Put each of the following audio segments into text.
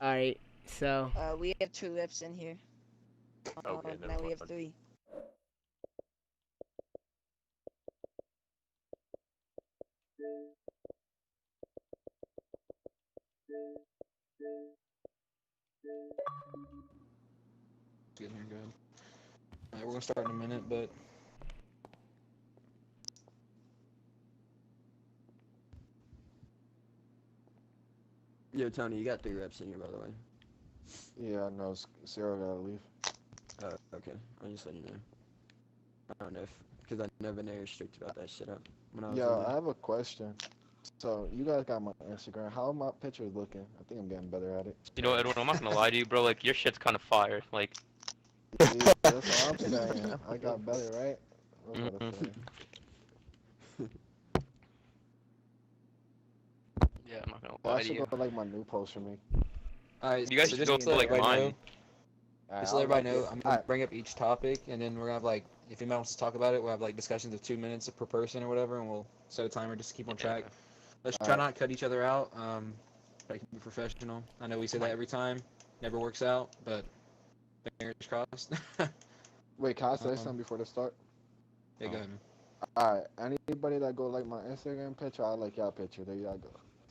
Alright, so We have 2 lips in here. Okay, Now we have 3. Getting here good. Alright, we're gonna start in a minute, but Yo, Tony, you got 3 reps in here, by the way. Yeah, no, Sarah gotta leave. Okay. I'm just letting you know. I don't know if, because I never been very strict about that shit up when I was Yeah, in I there. have a question. So, you guys got my Instagram. How are my pictures looking? I think I'm getting better at it. You know, Edwin, I'm not gonna lie to you, bro. Like, your shit's kind of fire. Like, See, that's what I'm saying. I got better, right? That's what I'm saying. yeah, I'm not gonna lie That to should you. go like my new post for me. alright, You guys so should just go to like let everybody mine. know, just to let everybody know, I'm gonna bring up each topic, and then we're gonna have like, if anybody wants to talk about it, we'll have like discussions of 2 minutes per person or whatever, and we'll set a timer just to keep on track. Let's try not cut each other out. Try to be professional. I know we say that every time, never works out, but fingers crossed. Wait, can I say something before the start? Yeah, go ahead, man. Alright, anybody that go like my Instagram picture, I like y'all picture. There y'all go.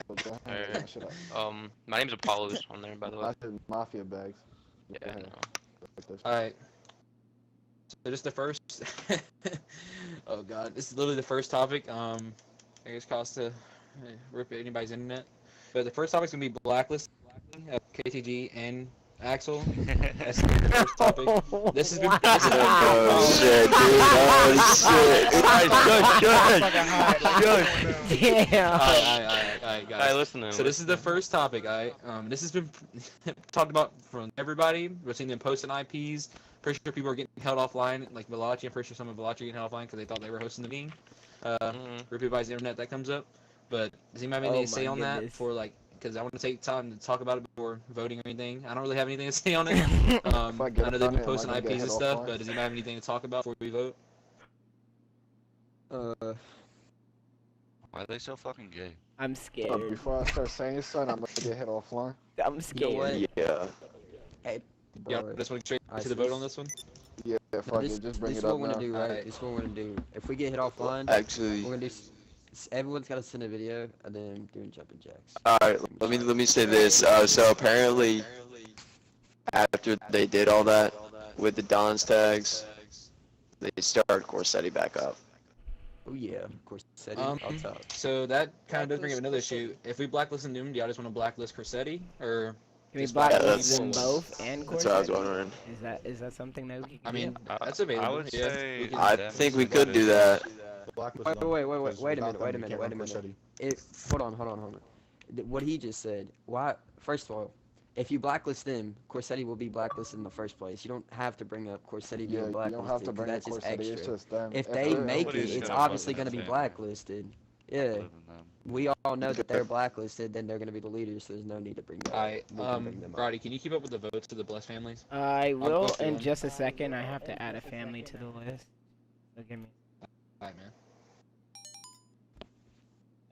So go ahead and Alright. shut up. My name's Apollo's on there, by the way. I said MAFIA bags. Go Yeah, ahead. no. Like this. Alright. So just the first oh god, this is literally the first topic. I guess cost to rip anybody's internet. But the first topic's gonna be blacklisting of KTG and Axel. That's the first topic. This has been Oh, shit, dude. Oh, shit. damn. Alright, guys. Alright, listen to him. So this is the first topic, alright? This has been talked about from everybody. We're seeing them posting IPs. Pretty sure people are getting held offline, like Valachi. I'm pretty sure some of Valachi are getting held offline because they thought they were hosting the meeting. Rip everybody's internet, that comes up. But does anybody have anything to say on that for like? Because I want to take time to talk about it before voting or anything. I don't really have anything to say on it. I know they've been posting IPs and stuff, but does anybody have anything to talk about before we vote? Uh, Why are they so fucking gay? I'm scared. Before I start saying something, I'm gonna get hit offline. I'm scared. Yeah. Yeah, this one straight to the vote on this one. Yeah, fuck it, just bring this it is up what we're now. gonna do, right? Alright. This is what we're gonna do. If we get hit offline, Actually, we're gonna do. Everyone's gotta send a video, and then doing jumping jacks. alright, let me say this. So apparently, after they did all that with the Don's tags, they started Corsetti back up. Oh yeah, of course. On top. So that kind of does bring up another issue. If we blacklist Doom, do y'all just want to blacklist Corsetti, or Can we just blacklist them that's- both and That's what I was Corsetti? wondering. Is that something that we can I mean, do? that's available. I would yeah. say. We can- I think we could do that. Wait a minute. Hold on. What he just said. Why? First of all, if you blacklist them, Corsetti will be blacklisted in the first place. You don't have to bring up Corsetti Yeah, being you blacklisted. don't have to bring up that's just Corsetti, it's extra. just them. If they they're- make Nobody's it, it's gonna obviously fucking going to be defend blacklisted. Yeah, Other than them. we all know that they're blacklisted. Then they're going to be the leaders. So there's no need to bring them. Alright, we can bring them up. Grotti, can you keep up with the votes to the blessed families? I go will for in one. just a second. I have to add a family to the list. So give me. Alright, man.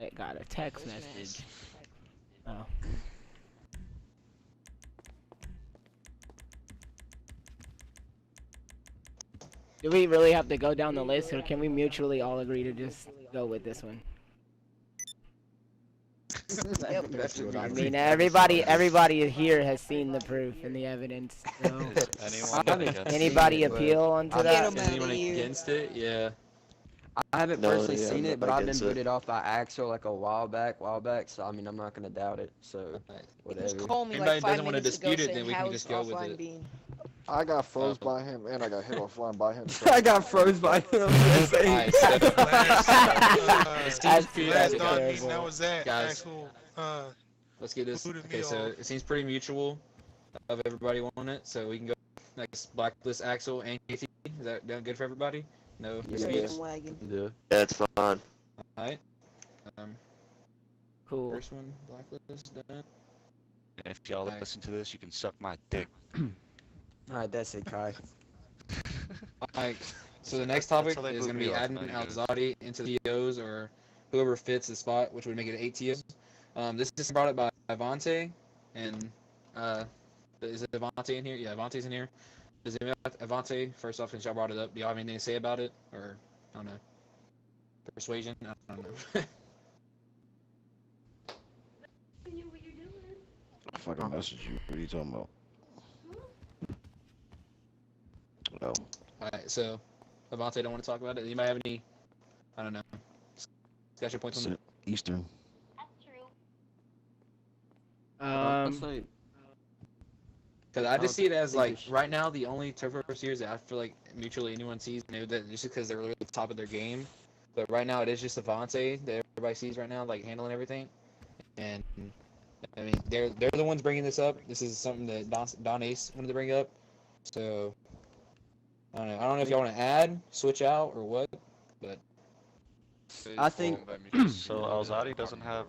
I got a text message. Oh. Do we really have to go down the list, or can we mutually all agree to just go with this one? I mean, everybody here has seen the proof and the evidence. So. Is anyone against Anybody it, but appeal onto Get that? 'em Is outta anyone here. against it? Yeah. I haven't No, personally yeah, seen I'm it, but not I've been against it. booted off by Axel like a while back. So I mean, I'm not gonna doubt it. So Just whatever. call me Anybody like 5 doesn't wanna minutes ago dispute it, saying then we can how's just go with offline it. being. I got froze by him, and I got hit offline by him. I got froze by him. Alright, so it seems pretty That's Last dog terrible. meeting that was at Guys. actual let's get this. Booted Okay, me so off. it seems pretty mutual of everybody wanting it, so we can go next blacklist Axel and KT. Is that good for everybody? No Yeah. disputes? Wagon. Yeah, that's fine. Alright. Cool. First one, blacklist done. If y'all Alright. listen to this, you can suck my dick. Alright, that's it, Kai. Alright, so the next topic how they is boot going to me be off, adding not you guys. Alzadi into the TOs or whoever fits the spot, which would make it 8 TOs. This is brought up by Savonte, and Is it Avante in here? Yeah, Avante's in here. Does it Avante, first off, since y'all brought it up, do y'all have anything to say about it? Or, I don't know. Persuasion? I don't know. I fucking message you. What are you talking about? No. Alright, so, Avante don't want to talk about it. Anybody have any, I don't know, discussion points on it? Eastern. Because I just see it as, like, right now, the only Turf Series that I feel like mutually anyone sees, you know, that just because they're really at the top of their game. But right now, it is just Savonte that everybody sees right now, like, handling everything. And, I mean, they're the ones bringing this up. This is something that Don Ace wanted to bring up. So, I don't know if y'all want to add, switch out, or what, but... I think... So Alzadi doesn't have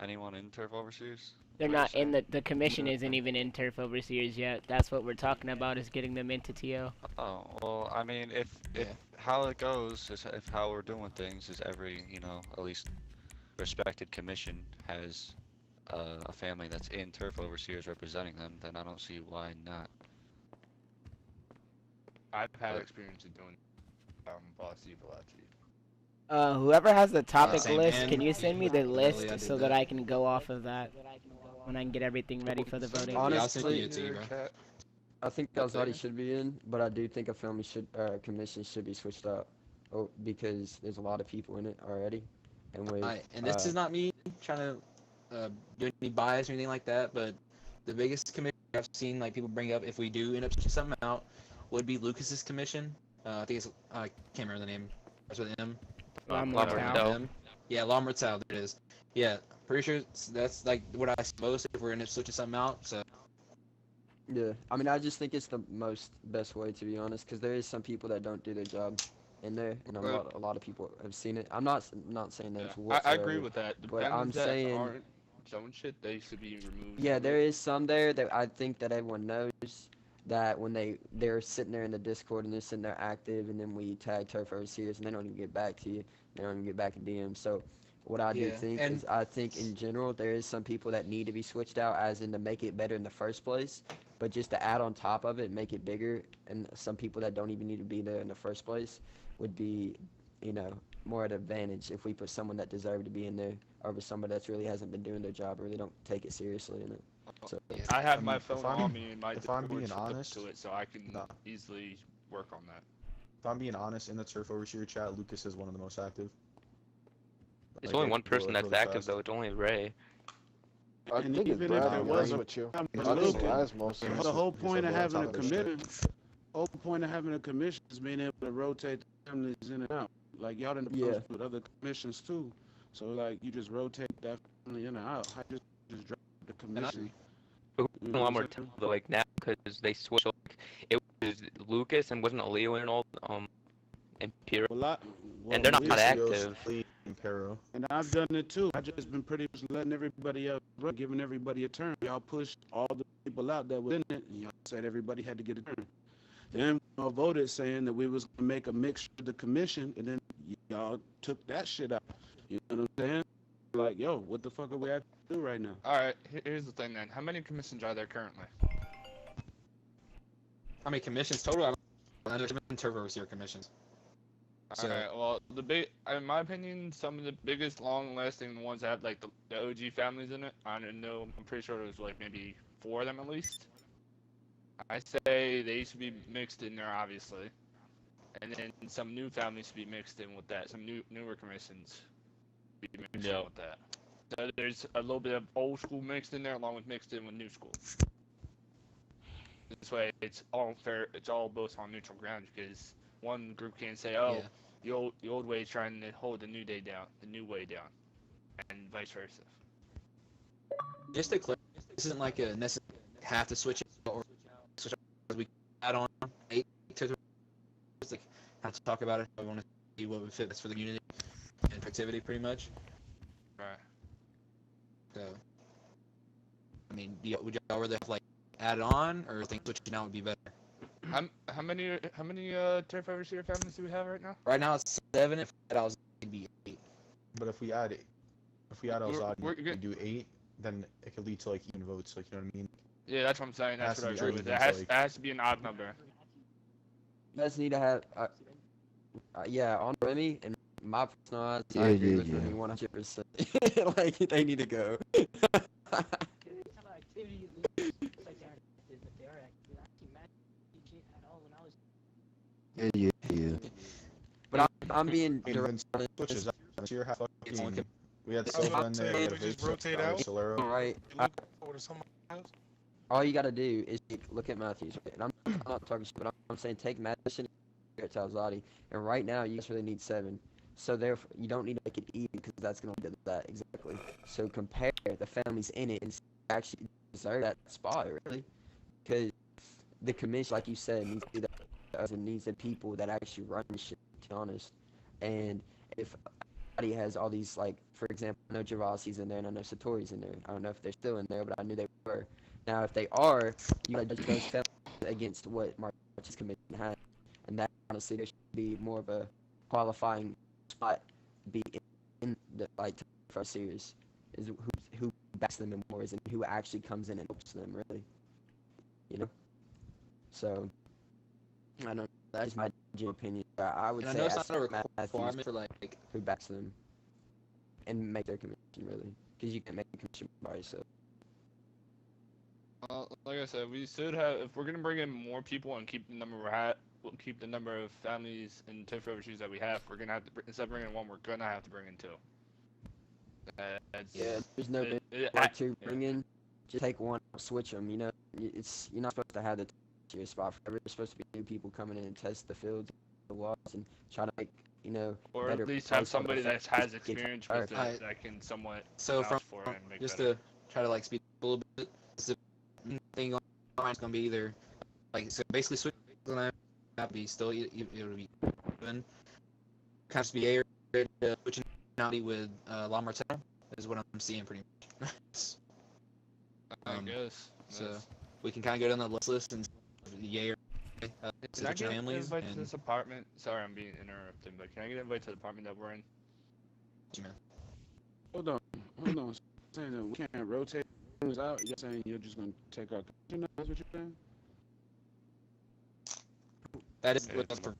anyone in Turf Overseas? They're not in the commission isn't even in Turf Overseers yet. That's what we're talking about, is getting them into TO. Oh, well, I mean, if how it goes, is if how we're doing things is every, you know, at least respected commission has a family that's in Turf Overseers representing them, then I don't see why not. I've had experience in doing Bossy Valachi. Whoever has the topic list, man. can you send me the list I did so that I can go off of that when I can get everything ready for the voting? Honestly, I think Alzadi should be in, but I do think a family commission should be switched out, because there's a lot of people in it already. And this is not me trying to do any bias or anything like that, but the biggest commission I've seen, like, people bring up if we do end up switching something out would be Lucas's commission. I think it's I can't remember the name. Starts with M. Lambertel. Yeah, Lambertel. There it is. Yeah, pretty sure that's like what I see most if we're gonna switch something out. So. Yeah, I mean, I just think it's the best way, to be honest, because there is some people that don't do their job in there, and a lot of people have seen it. I'm not saying that's I agree with that. The but families I'm that saying aren't zone shit, they should be removed. Yeah, there is some there that I think that everyone knows that when they're sitting there in the Discord and they're sitting there active, and then we tag Turf Overseers and they don't even get back to you. They don't even get back in DM. So what I do think is I think in general there is some people that need to be switched out, as in to make it better in the first place, but just to add on top of it, make it bigger, and some people that don't even need to be there in the first place would be, you know, more at advantage if we put someone that deserved to be in there over somebody that really hasn't been doing their job or really don't take it seriously in it. So, I have my phone on me and my if I'm being honest to it, so I can easily work on that. If I'm being honest, in the Turf Overseer chat, Lucas is one of the most active. There's only one person that's active though. It's only Ray. I think it's even Brad. if there I'm was agreeing a- with you. a I little think bit. Brad's mostly. The whole point of having a committee. commission is being able to rotate the families in and out. Like y'all done Yeah. with other commissions too. So like you just rotate that family in and out. I just drop the commission. But a lot more time though, like now, because they switched. Like, it was Lucas and wasn't Leo in all Imperial, and they're not active. And I've done it too. I just been pretty much letting everybody else run, giving everybody a turn. Y'all pushed all the people out that were in it, and y'all said everybody had to get a turn. Then y'all voted saying that we was gonna make a mixture of the commission, and then y'all took that shit out. You know what I'm saying? Like, yo, what the fuck are we actually do right now? Alright, here's the thing then. How many commissions are there currently? How many commissions total? I've been Turf Overseer commissions. So, Alright, well, in my opinion, some of the biggest, long-lasting ones that have like the OG families in it. I don't know. I'm pretty sure there's like maybe 4 of them at least. I say they should be mixed in there, obviously, and then some new families should be mixed in with that. Some newer commissions be mixed in with that. So there's a little bit of old school mixed in there, along with mixed in with new school. This way, it's all fair. It's all both on neutral ground, because one group can't say, "Oh, the old way is trying to hold the new way down," and vice versa. just to clarify, this isn't like a necessary have to switch it or switch it. We add on 8 to just like have to talk about it. I want to see what would fit best for the unity and activity, pretty much. Right. So, I mean, would y'all rather have like add on, or think switching out would be better? How many Turf Overseer families do we have right now? Right now it's 7. If I was, it'd be 8. But if we add Alzadi we're and do 8, then it could lead to like even votes. Like, you know what I mean? Yeah, that's what I'm saying. That's Has what I to be agree with. everything's It has to be an odd number. You guys need to have, yeah, on Remy and my personal eyes, I Yeah, agree yeah, with yeah. Remy 100%. Like, they need to go. Yeah, yeah, yeah. But I'm being Even direct. switches. This year, how fucking we had I was Silva in there. We had we just Vito, rotate out. Solero. Right. You look over to someone else. All you gotta do is look at Matthews. And I'm not talking shit, but I'm saying take Madison and Talzati. And right now, you guys really need 7. So therefore, you don't need to make it even because that's gonna be that exactly. So compare the families in it and actually deserve that spot, really. Because the commission, like you said, needs to do that. It needs the people that actually run shit, to be honest. And if somebody has all these, like, for example, I know Gervasi's in there and I know Satori's in there. I don't know if they're still in there, but I knew they were. Now, if they are, you gotta judge those families against what March's commission has. And that, honestly, there should be more of a qualifying spot be in the, like, first series. Is who backs them in more, and who actually comes in and helps them, really. You know? So, I don't know. That's my opinion. I would And I say know it's not a Matthews, requirement for like who backs them and make their commission, really. Because you can make a commission by yourself. Like I said, we should have. If we're gonna bring in more people and keep the number keep the number of families and turf overseas that we have, we're gonna have to instead of bringing 1, we're gonna have to bring in 2. Yeah, there's no to bring in. Just take 1, switch them. You know, you're not supposed to have the tier spot forever. There's supposed to be new people coming in and test the fields, the walls, and try to make, you know, or better at least have plays for the somebody that fans. has experience with it that can somewhat So vouch from for it and make just better. to try to like speed up a little bit, the thing on is gonna be either like so basically switch gonna have to be still it'll be even kind of be switching out with La Martel is what I'm seeing pretty much. I guess. So we can kind of go down the list and yay or Can I get an families invite to and this apartment? Sorry, I'm being interrupted, but can I get an invite to the apartment that we're in? Hold on. Saying that we can't rotate things out. You're saying you're just gonna take our commission? That's what you're saying? that is what's for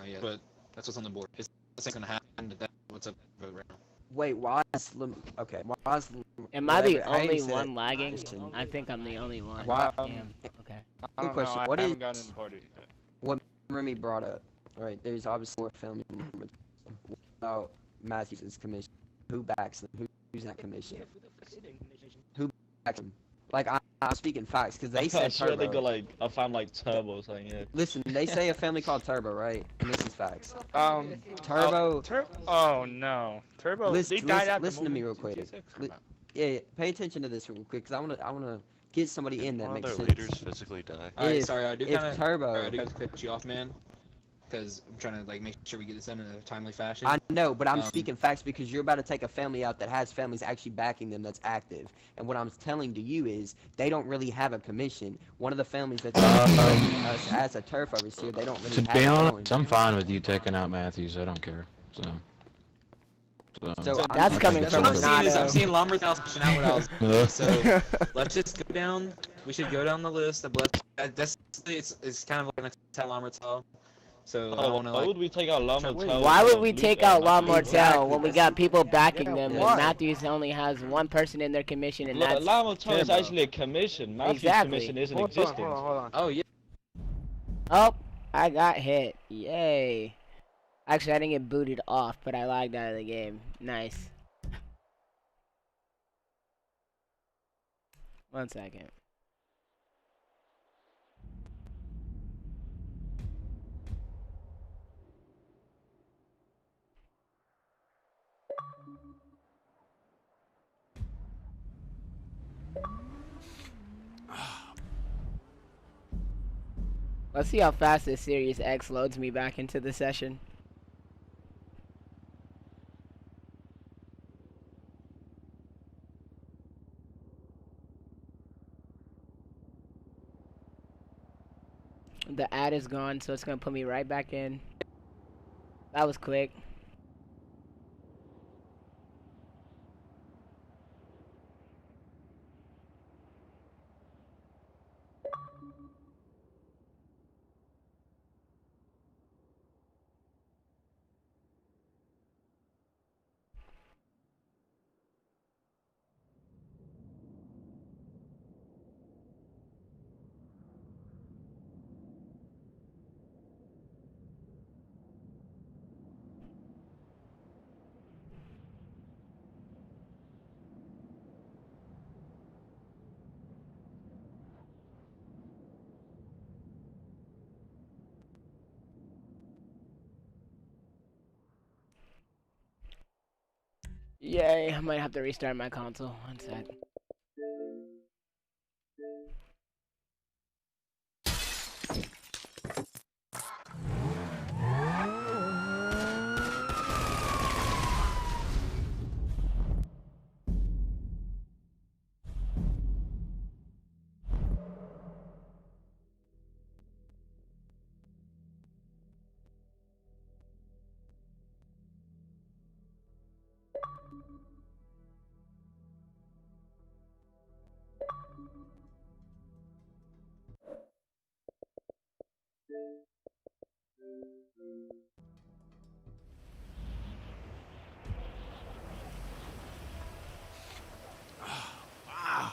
yeah, but that's what's on the board. It's gonna happen. That's what's up for vote right now. Wait, why is okay? Why is Am I the whatever- I only ain't said- one lagging? I think I'm the only one. Why? Damn. Okay. I don't question. know. What I is haven't gotten in the party yet. what Remy brought up? Right, there's obviously more family members. What about Matthews' commission? Who backs them? Who's that commission? Who backs them? Like I'm speaking facts because they said I swear Turbo. they go like I found like Turbo or something. Yeah. Listen, they say a family called Turbo, right? And this is facts. Turbo. Oh no, Turbo. They died out. Listen to me real quick. Yeah, pay attention to this real quick because I wanna get somebody in that One of makes their sense. leaders physically die. Alright, sorry, I do if kind of Turbo, cut you off, man, because I'm trying to like make sure we get this done in a timely fashion. I know, but I'm speaking facts because you're about to take a family out that has families actually backing them that's active. And what I'm telling to you is they don't really have a commission. One of the families that's as a turf overseer, they don't really To have be it honest, going. I'm fine with you taking out Matthews. I don't care. So that's coming That's from what I'm seeing is I'm Renato. seeing Lamberthal pushing out what I was. So let's just go down. We should go down the list. That's it's kind of like an attack Lamberthal. So I don't want to Why like. would we take out La Martel? Why would we take out La Martel Exactly. when we got people backing them why? and Matthews only has 1 person in their commission and that's La Martel is Turbo. actually a commission. Matthews' Exactly. commission is in Hold existence. on. Oh yeah. Oh, I got hit. Yay. Actually, I didn't get booted off, but I lagged out of the game. Nice. 1 second. Let's see how fast this Series X loads me back into the session. The ad is gone, so it's gonna put me right back in. That was quick. Yay, I might have to restart my console. One sec. Wow.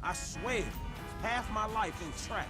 I swear, half my life in track.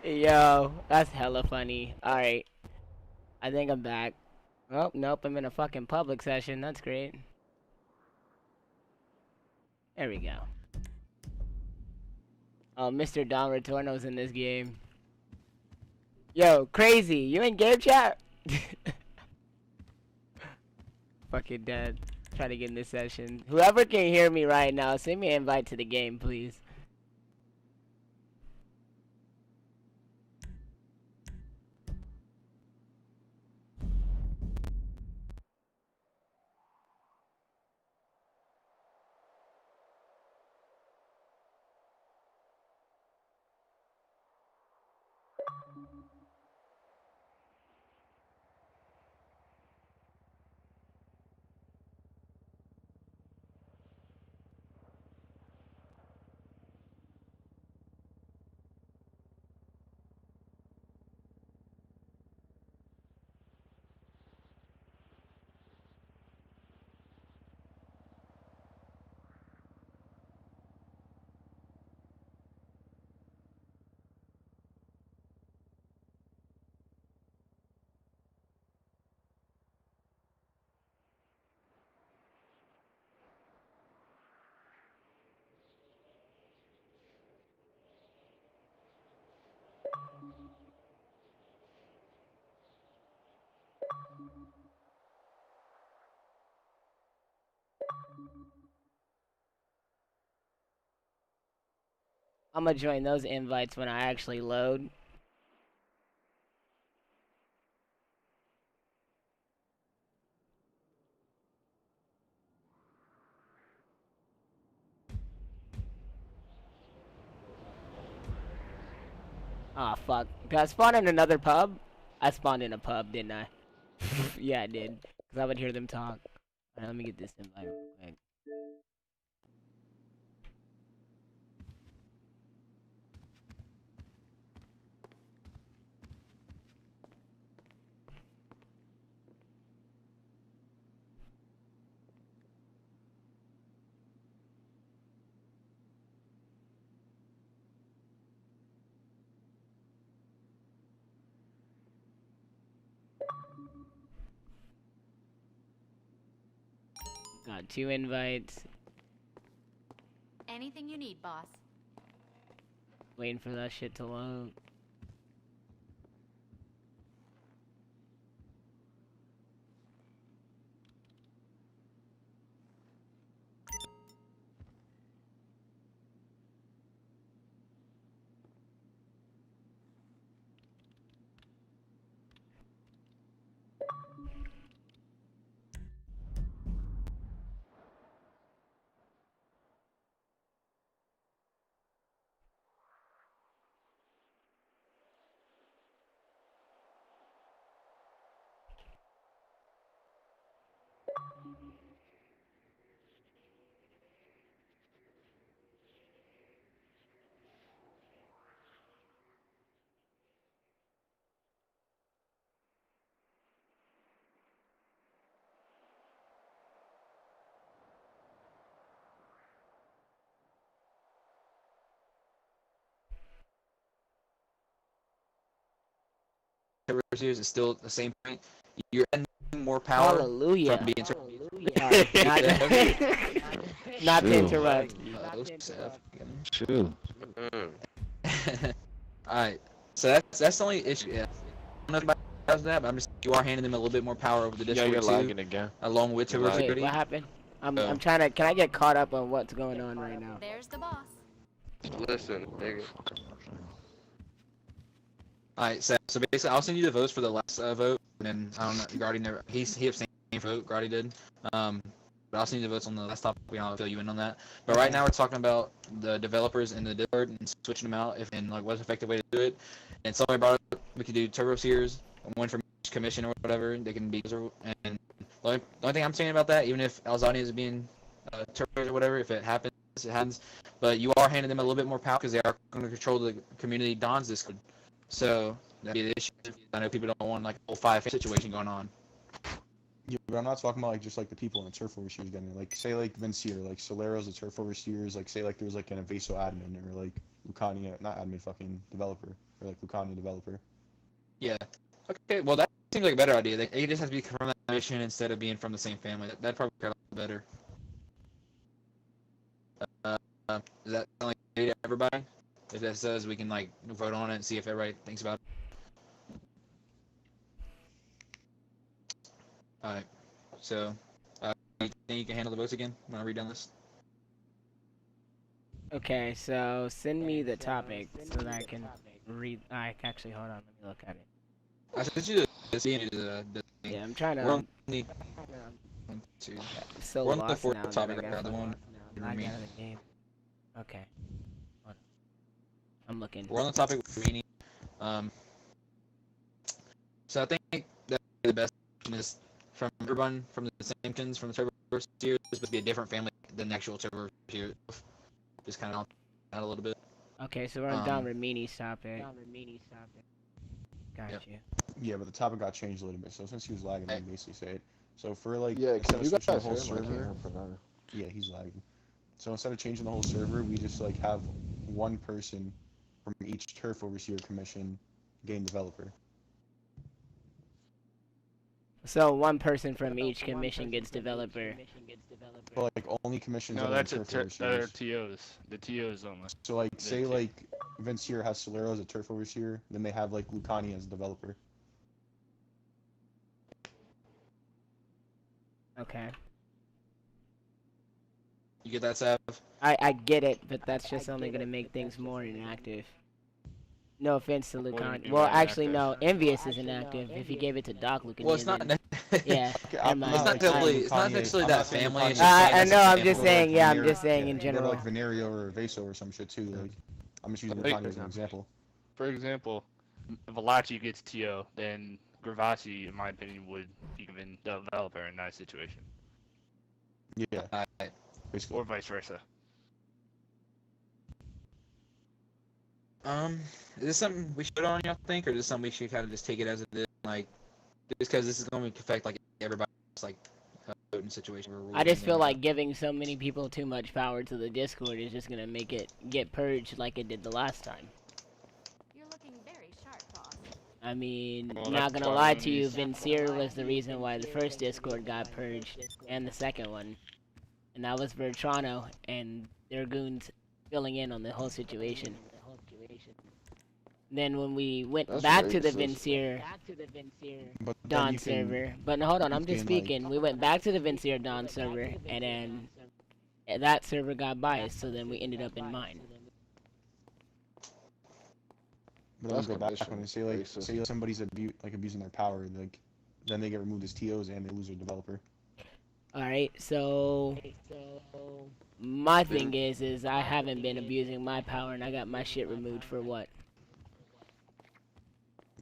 Yo, that's hella funny. Alright, I think I'm back. Oh, nope, I'm in a fucking public session. That's great. There we go. Oh, Mr. Don Retorno's in this game. Yo, crazy, you in game chat? Fucking dead. Try to get in this session. Whoever can hear me right now, send me an invite to the game, please. I'm gonna join those invites when I actually load. Ah, fuck. Did I spawn in another pub? I spawned in a pub, didn't I? Yeah, I did. Because I would hear them talk. Alright, let me get this invite real quick. Got 2 invites. Anything you need, boss. Waiting for that shit to load. Series is still the same point. You're adding more power Hallelujah. from being Not to interrupt. True. Alright, so that's the only issue. Yeah. I don't know if anybody does that, but I'm just you are handing them a little bit more power over the Discord you're too, lagging again. along with Wait, security. what happened? I'm trying to. Can I get caught up on what's going on right now? There's the boss. Listen, nigga. Alright, so basically, I'll send you the votes for the last vote, and then I don't know. Grotti never he abstained for vote. Grotti did. But I'll send you the votes on the last topic. I'll fill you in on that. But right now we're talking about the developers in the Discord and switching them out and like what's an effective way to do it. And somebody brought up we could do turbo seers, one from each commission or whatever. They can be and the only thing I'm saying about that, even if Alzani is being turbo or whatever, if it happens, it happens. But you are handing them a little bit more power because they are going to control the community Don's Discord. So that'd be the issue. I know people don't want like a whole 5 situation going on. Yeah, but I'm not talking about like just like the people in the turf overseers getting it. Like say like Vincier, like Solero's the turf overseers. Like say like there's like an Invaso admin or like Lucania, not admin, fucking developer or like Lucania developer. Yeah. Okay. Well, that seems like a better idea. It just has to be from that mission instead of being from the same family. That'd probably be a lot better. Does that sound like to everybody? If that says we can like vote on it and see if everybody thinks about it. Alright, so, you think you can handle the votes again when I read down this? Okay, so send me the topic so that I can read. Actually, hold on, let me look at it. I sent you the Yeah, I'm trying to. We're on the, one, two. So We're on the lost fourth now topic that I right now, the one I me. got the game. Okay. Hold on. I'm looking. We're on the topic with Meanie. So I think that the best is from everyone from the Samptons, from the Turbo Series, but be a different family than the actual Turbo Series. Just kind of out a little bit. Okay, so we're on Don Ramini's topic. Got you. Yeah, but the topic got changed a little bit. So since he was lagging, I basically say it. So for like Yeah, instead you of switching the guys whole hear him? I can't hear server, him for that. yeah, he's lagging. So instead of changing the whole server, we just like have one person from each turf overseer commission gain developer. So one person from each commission gets developer. But like only commissions. No, that are that's turf that are overseers. TOs. The TOs only. So like say like Vincier has Solero as a turf overseer, then they have like Lucani as a developer. Okay. You get that, Sav? I get it, but that's just only gonna make things more inactive. No offense to What do you Lucan. mean Well, by actually, inactive? no. Envious is inactive. If he gave it to Doc Lucan, Well, it's not. yeah. Okay, Never I'm mind. It's not necessarily. It's not Kanye- necessarily I'm that not saying family. Kanye- It's just saying I that's know. an I'm just example. saying. Yeah, I'm Venereal- just saying in They have general. like Venereal or Vaso or some shit too. Like, I'm just using Like- Kanye as an example. For example, if Valachi gets TO, then Grotti, in my opinion, would be given the developer in that situation, Yeah, basically. or vice versa. Is this something we should on, y'all think, or is this something we should kind of just take it as it is, like, just because this is going to affect like everybody's like voting situation? I just feel like giving so many people too much power to the Discord is just gonna make it get purged like it did the last time. You're looking very sharp, boss. I mean, Well, not that's gonna why lie we to you, need- Vincier was the reason why the first Discord got purged, and the second one. And that was Bertrano and their goons filling in on the whole situation. Then when we went That's back to the racist. Vincier But then Dawn you can- server, but hold on, I'm just can, like- speaking. We went back to the Vincier Dawn server, and then that server got biased, so then we ended up in mine. But let's That's go back conditional, when they say like racist. somebody's abusing their power, like then they get removed as TOs and they lose their developer. Alright, so my thing is I haven't been abusing my power, and I got my shit removed for what?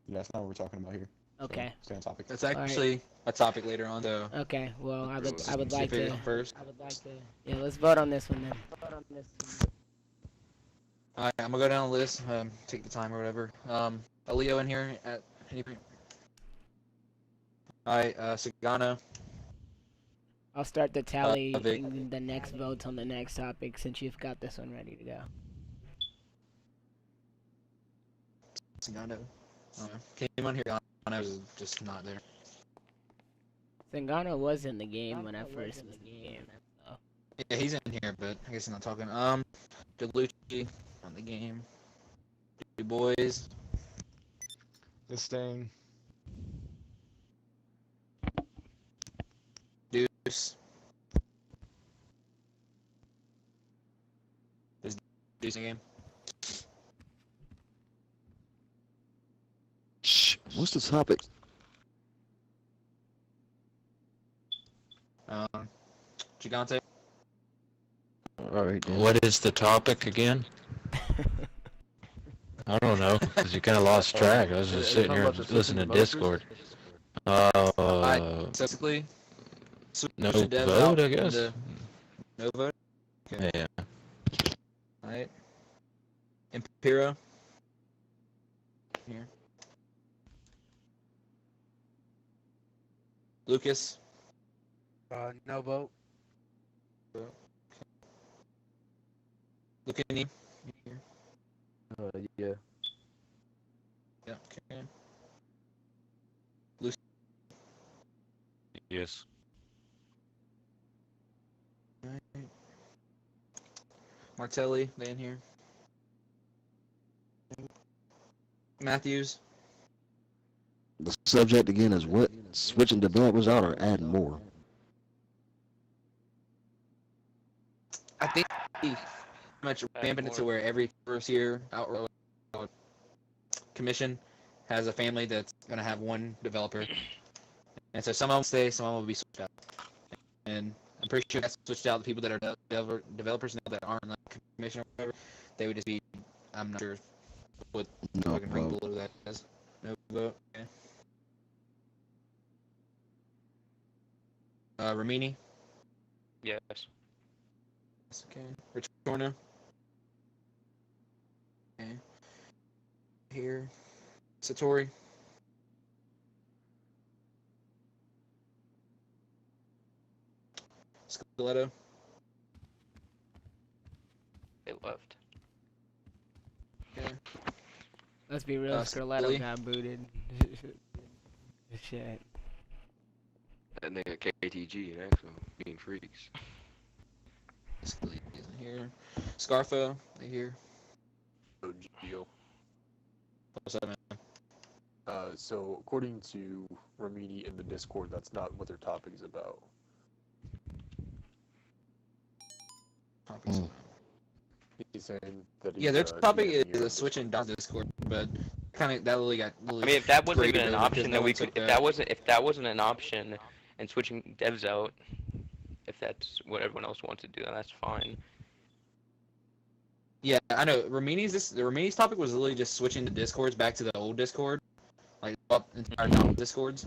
Yeah, that's not what we're talking about here. So, Okay. stay on topic. That's actually a topic later on, though. Okay, well, I would like Specific to first. Yeah, let's vote on this one then. Alright, I'm gonna go down the list. Take the time or whatever. A Leo in here at any point. Alright, Sagano. I'll start the tally Vic. in the next votes on the next topic since you've got this one ready to go. Sagano. Came on here. Sagano was just not there. Sangano was in the game when I first was in the game. So. Yeah, he's in here, but I guess he's not talking. Delucci on the game. Du Bois. This thing. Deuce. Is Deuce in the game? Shh. What's the topic? Gigante. All right. Then. What is the topic again? I don't know, because you kind of lost track. I was just sitting here just listening to Discord. Basically, No switch the dev vote, out I guess? into- No vote? Okay. Yeah. Alright. Impero. Here. Lucas. No vote. Lucani. Here. Yeah. Yeah, okay. Lucy. Yes. Alright. Martelli, they in here. Matthews. The subject again is what? Switching developers out or adding more? I think pretty much ramping it to where every first year out commission has a family that's gonna have one developer, and so some of them stay, some of them will be switched out. And I'm pretty sure that's switched out the people that are developers now that aren't like commission or whatever. They would just be, I'm not sure what No fucking ring vote. below that is. No vote. Okay. Ramini. Yes. Okay. Rich Corner. Okay. Here. Satori. Skeletto. They left. Okay. Let's be real, Scarletto Scully. got booted. Shit. And they got KTG and Axel being freaks. Scully isn't here. Scarfo, they here. Geo. What's up, man? So according to Ramini in the Discord, that's not what their topic is about. He's saying that Yeah, he's, their topic DMing is you a on switch in Discord. Discord, but kind of that really got. I mean, if that wasn't even graded an over 'cause option, no then one we took could. that. If that wasn't an option, and switching devs out, if that's what everyone else wants to do, then that's fine. Yeah, I know. Ramini's topic was literally just switching the Discords back to the old Discord, like up entire Discords,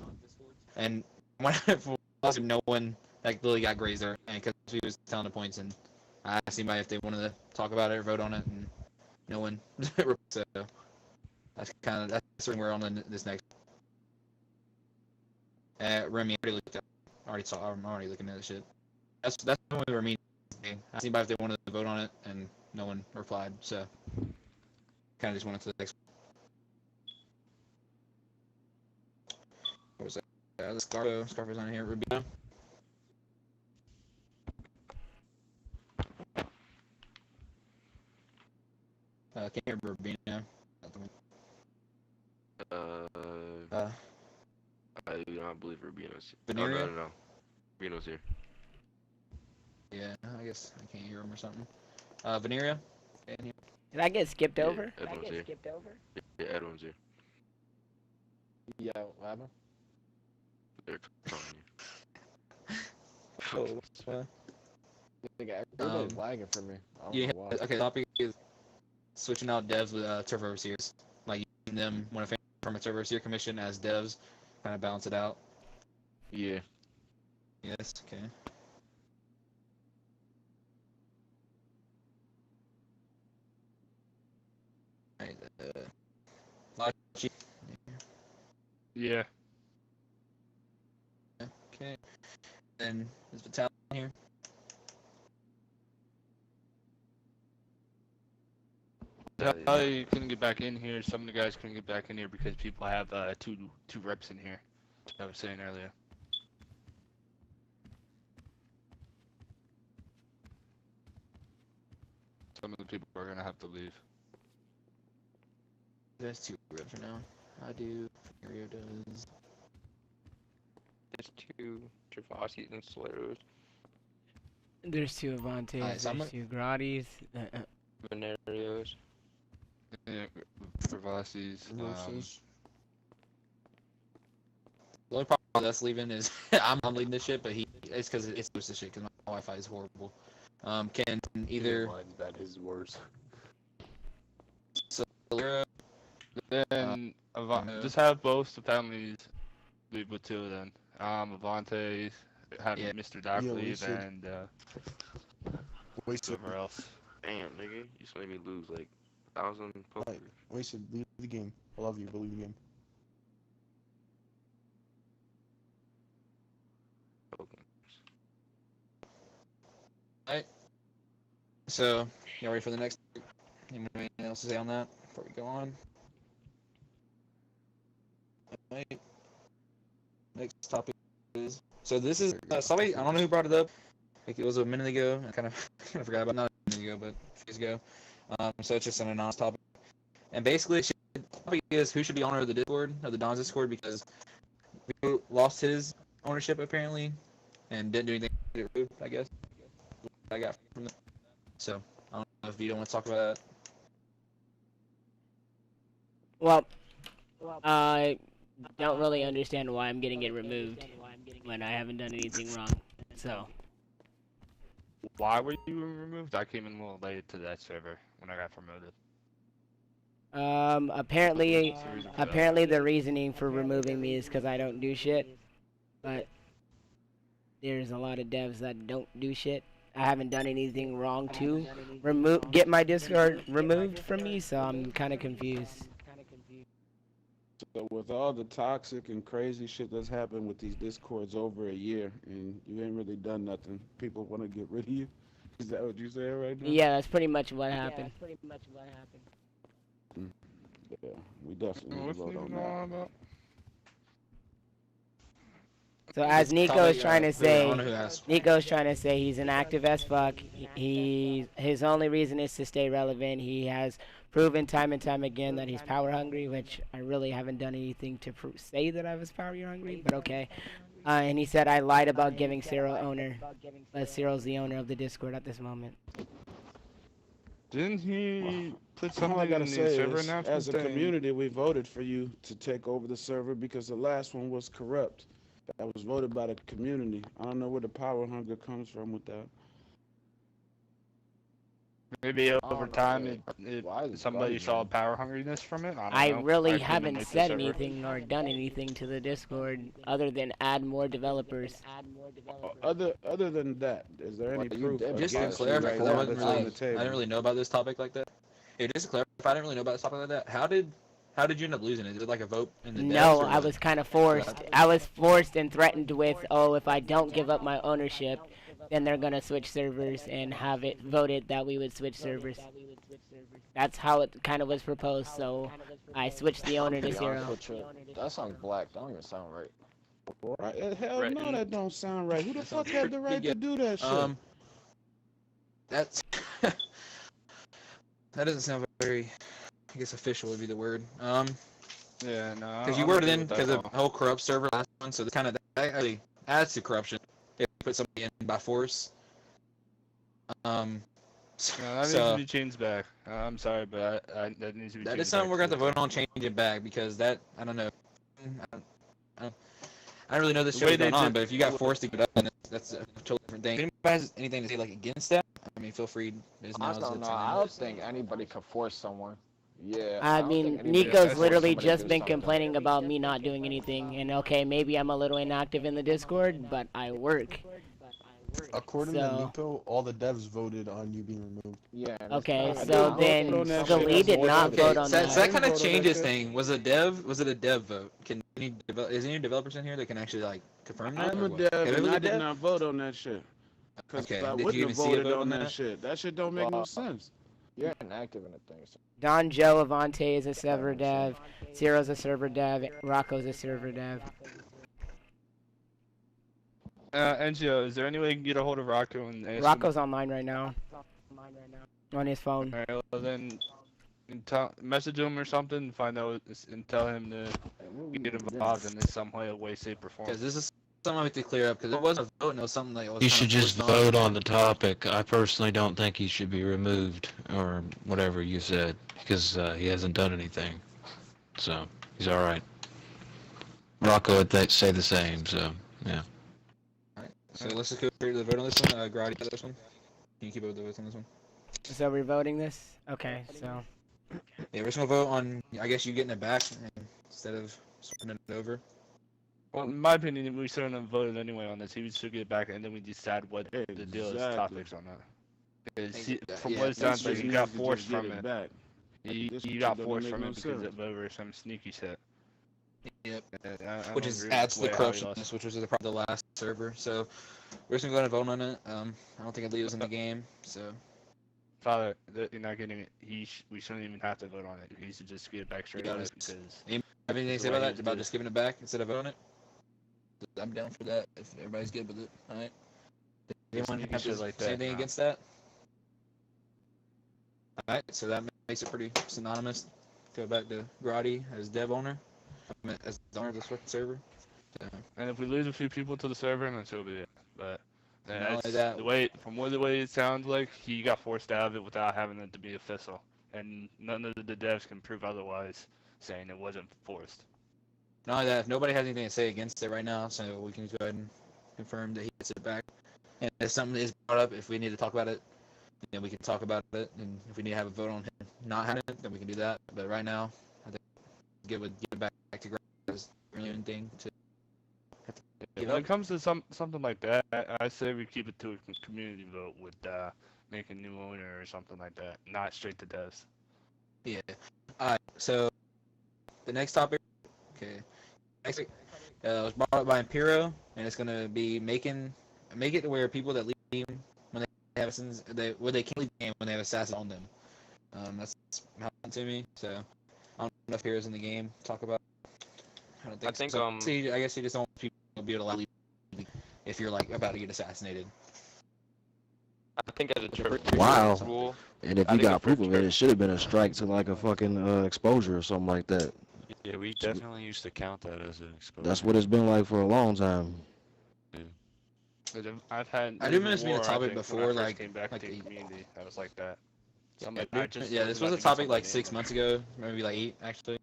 and no one like literally got grazed there, and because he was telling the points, and I asked anybody if they wanted to talk about it or vote on it, and no one. So that's something we're on this next. Remy, I already looked at. I'm already looking at this shit. That's one of Remy. I asked anybody if they wanted to vote on it, and no one replied. So kind of just went to the next. What was that? The Scarfo's on here. Rubino. Can't hear Rubino. I do not believe Rubino's here. Veneria? No. Rubino's here. Yeah, I guess I can't hear him or something. Veneria? Did I get skipped over? Edwin's here. Yeah, Edwin's here. Yeah, what happened? They're calling you. Everybody's lagging for me. I don't Yeah, know why. okay, the topic is switching out devs with turf overseers. Like using them when a fan from a turf overseer commission as devs, kind of balance it out. Yeah. Yes, okay. Lachi. Yeah. Okay. Then is Vital here? I couldn't get back in here. Some of the guys couldn't get back in here because people have two reps in here. I was saying earlier. Some of the people are gonna have to leave. There's two reps for now. I do. Rio does. There's two Travasis and Soleros. There's two Avantes, there's two Grottis. Venerios. Yeah, Travasis. The only problem with us leaving is I'm leading this shit, but it's because it's the shit because my Wi-Fi is horrible. Can either that is worse. Solera. Then just have both the families leave with two. Then Avante have Mr. Doc leave and whoever else. Damn, nigga, you just made me lose like 1,000 poker. Wasted. Leave the game. I love you, but leave the game. Alright. So, you ready for the next? Anything else to say on that before we go on? Alright. Next topic is this is somebody, I don't know who brought it up. Like it was a minute ago. I kind of forgot about it. Not a minute ago, but a few days ago. So it's just an anonymous topic. And basically, the topic is who should be owner of the Discord, of the Don's Discord, because Vito lost his ownership apparently, and didn't do anything to get rude, I guess. I got from that. So I don't know if Vito wants to talk about that. Well, I don't really understand why I'm getting it removed when I haven't done anything wrong. So. Why were you removed? I came in a little late to that server when I got promoted. Apparently the reasoning for removing me is because I don't do shit. But there's a lot of devs that don't do shit. I haven't done anything wrong to get my Discord removed from me, so I'm kind of confused. So with all the toxic and crazy shit that's happened with these Discords over a year, and you ain't really done nothing, people want to get rid of you? Is that what you saying right now? Yeah, that's pretty much what happened. Yeah, we definitely need to vote on that. So as Nico's trying to say, he's an active as fuck. His only reason is to stay relevant. He has proven time and time again that he's power hungry, which I really haven't done anything to say that I was power hungry, but okay. And he said I lied about giving Cyril owner, but Cyril's the owner of the Discord at this moment. Didn't he put All I something gotta in the say server is, announcement as a saying- community, we voted for you to take over the server because the last one was corrupt. That was voted by the community. I don't know where the power hunger comes from with that. Maybe over time, somebody saw power hungriness from it. I don't know. really didn't haven't make the said server. anything nor done anything to the Discord other than add more developers. Other than that, is there any proof? Just to against you clarify, right 'cause now I that's on the table? didn't really know about this topic like that. Yeah, just to clarify, I didn't really know about this topic like that. How did you end up losing it? Is it like a vote in the No, devs, or I what? was kind of forced. I was forced and threatened with, oh, if I don't give up my ownership, then they're gonna switch servers and have it voted that we would switch servers. That's how it kind of was proposed, so I switched the owner to Zero. That sounds black. That don't even sound right. Right? Hell no, that don't sound right. Who the fuck had the right to do that shit? That's that doesn't sound very. I guess official would be the word. Yeah, no. Because you worded in because of the whole corrupt server last one, so kind of that actually adds to corruption. If you put somebody in by force. No, that needs to be changed back. I'm sorry, but that needs to be changed. That is something we're going to have to vote on changing it back because that I don't know. I don't really know this show's going on, but if you got forced to get up, then that's a totally different thing. If anybody has anything to say like against that, I mean, feel free. I don't know. I don't think anybody could force someone. Yeah. I mean, Nico's literally just been complaining about me not doing anything, and okay, maybe I'm a little inactive in the Discord, but I work. According to Nico, all the devs voted on you being removed. Yeah. Okay, so then Scalee did not vote on that. So that kind of changes thing. Was it a dev vote? Is any developers in here that can actually like confirm that? I'm a dev, and I did not vote on that shit. Because Okay, if I did you wouldn't even have see a voted vote on on that that? shit, that shit don't make no sense. You're inactive in the thing. So. Don Joe Avante is a server dev, Zero's a server dev, Rocco's a server dev. Angio, is there any way you can get a hold of Rocco and ask Rocco's him? online right now. On his phone. Alright, well then, message him or something, find out, and tell him to get involved in this some way, shape, or form. Because this is something I have to clear up. Because it wasn't a vote, and it was something that was. You should just vote on the topic. I personally don't think he should be removed or whatever you said because he hasn't done anything. So he's all right. Rocco would say the same. So yeah. So let's just go through the vote on this one. Grotti, this one. Can you keep up with the votes on this one? So we're voting this? Okay, so. Yeah, we're just gonna vote on. I guess you getting it back instead of switching it over. Well, in my opinion, we shouldn't have voted anyway on this. He should get it back, and then we decide what the deal is, topics on that. Because from what it sounds like, you got forced from it. You got forced from it because of over some sneaky shit. Yep. Which adds to the corruption, which was the last server. So we're just gonna go ahead and vote on it. I don't think it leaves in the game. So. Father, you're not getting it. We shouldn't even have to vote on it. He should just get it back straight away because. Have anything to say about that? About just giving it back instead of voting it? I'm down for that if everybody's good with it. All right. Anyone have to say anything against that? All right. So that makes it pretty synonymous. Go back to Grotti as dev owner, as the owner of the server. So. And if we lose a few people to the server, then so be it. But. Not only the way it sounds like, he got forced out of it without having it to be official, and none of the devs can prove otherwise, saying it wasn't forced. Not only that, if nobody has anything to say against it right now, so we can go ahead and confirm that he gets it back. And if something is brought up, if we need to talk about it, then we can talk about it. And if we need to have a vote on him not having it, then we can do that. But right now, I think give it back to Greg as the main thing to. When it comes to something like that, I say we keep it to a community vote with make a new owner or something like that, not straight to devs. Yeah. Alright, so the next topic, okay. Next week, was brought up by Impero, and it's gonna be make it to where people that leave the game when they have assassins, they can't leave the game when they have assassins on them. That's happened to me, so I don't know if Impero's in the game. Talk about. I don't think. I think so. See, I guess you just don't want people to be able to leave if you're like about to get assassinated. I think as a church Wow. rule, And if you got proof of it, it should have been a strike to like a fucking exposure or something like that. Yeah, we definitely used to count that as an exposure. That's what it's been like for a long time. I've had. I do remember this being a topic before, like came back to the community. I was like that. Yeah, this was a topic like 6 months ago, maybe like 8 actually.